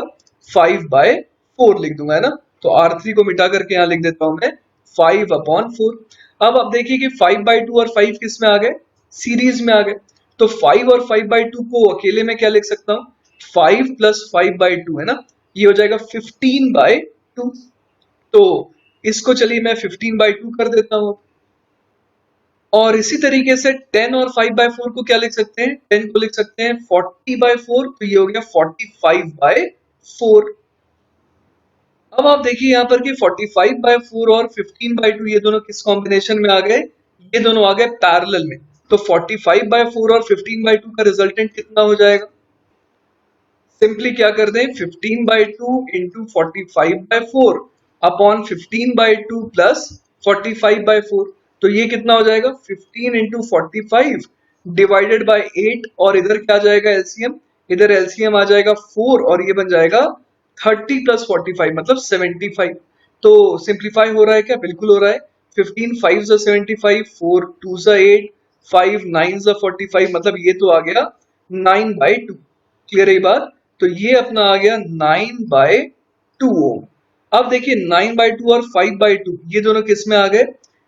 5/4 लिख दूंगा, है ना। तो R3 को मिटा करके यहाँ लिख देता हूं मैं 5/4। अब आप देखिए कि 5/2 और 5 किस में आ गए, सीरीज में आ गए। तो 5 और 5/2 को अकेले में क्या लिख सकता हूँ, 5 प्लस 5/2, है ना, ये हो जाएगा 15/2। तो इसको चलिए मैं 15/2 कर देता हूँ। और इसी तरीके से 10 और 5/4 को क्या लिख सकते हैं, 10 को लिख सकते हैं 40/4, तो ये हो गया 45/4। अब आप देखिए यहाँ पर कि 45/4 और 15/2 ये दोनों किस कॉम्बिनेशन में आ गए, ये दोनों आ गए पैरेलल में। तो 45/4 और 15/2 का रिजल्टेंट कितना हो जाएगा, सिंपली क्या कर दें, 15/2 इंटू 45/4 अपॉन 15/2 प्लस 45/4। तो ये कितना हो जाएगा, 15 इंटू 45 डिवाइडेड बाई 8, और इधर क्या आ जाएगा एलसीएम, इधर एलसीएम आ जाएगा 4, और ये बन जाएगा 30 प्लस 45 मतलब 75। तो सिंप्लीफाई हो रहा है क्या, बिल्कुल हो रहा है। 15 5 ज़ा 75, 4 2 ज़ा 8, 5 9 ज़ा 45, मतलब ये तो आ गया 9/2। क्लियर है ये बात। तो ये अपना आ गया 9/2 ओम। अब देखिए 9/2 और 5/2 ये दोनों किस में आ गए,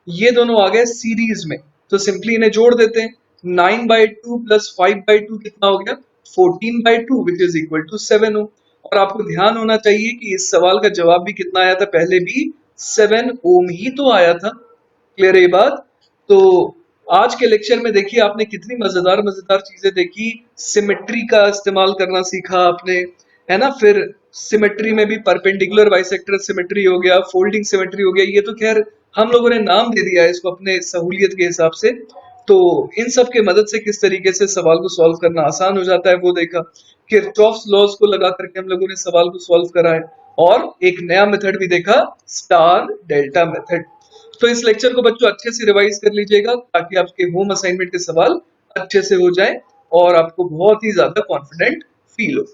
ये दोनों आ गए सीरीज में। तो सिंपली इन्हें जोड़ देते हैं, 9/2 प्लस 5/2 कितना हो गया, 14/2 विच इज इक्वल टू 7 ओम। और आपको ध्यान होना चाहिए कि इस सवाल का जवाब भी कितना आया था, पहले भी 7 ओम ही तो आया था। क्लियर है ये बात। तो आज के लेक्चर में देखिए आपने कितनी मजेदार मजेदार चीजें देखी, सिमेट्री का इस्तेमाल करना सीखा आपने, है ना। फिर सिमेट्री में भी परपेंडिकुलर बाइसेक्टर सिमेट्री हो गया, फोल्डिंग सिमेट्री हो गया, ये तो खैर हम लोगों ने नाम दे दिया है इसको अपने सहूलियत के हिसाब से। तो इन सब के मदद से किस तरीके से सवाल को सॉल्व करना आसान हो जाता है वो देखा, किरचॉफ्स लॉज को लगा करके हम लोगों ने सवाल को सॉल्व करा है, और एक नया मेथड भी देखा, स्टार डेल्टा मेथड। तो इस लेक्चर को बच्चों अच्छे से रिवाइज कर लीजिएगा ताकि आपके होम असाइनमेंट के सवाल अच्छे से हो जाए और आपको बहुत ही ज्यादा कॉन्फिडेंट फील हो।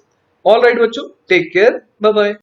ऑल राइट बच्चों, टेक केयर, बाय बाय।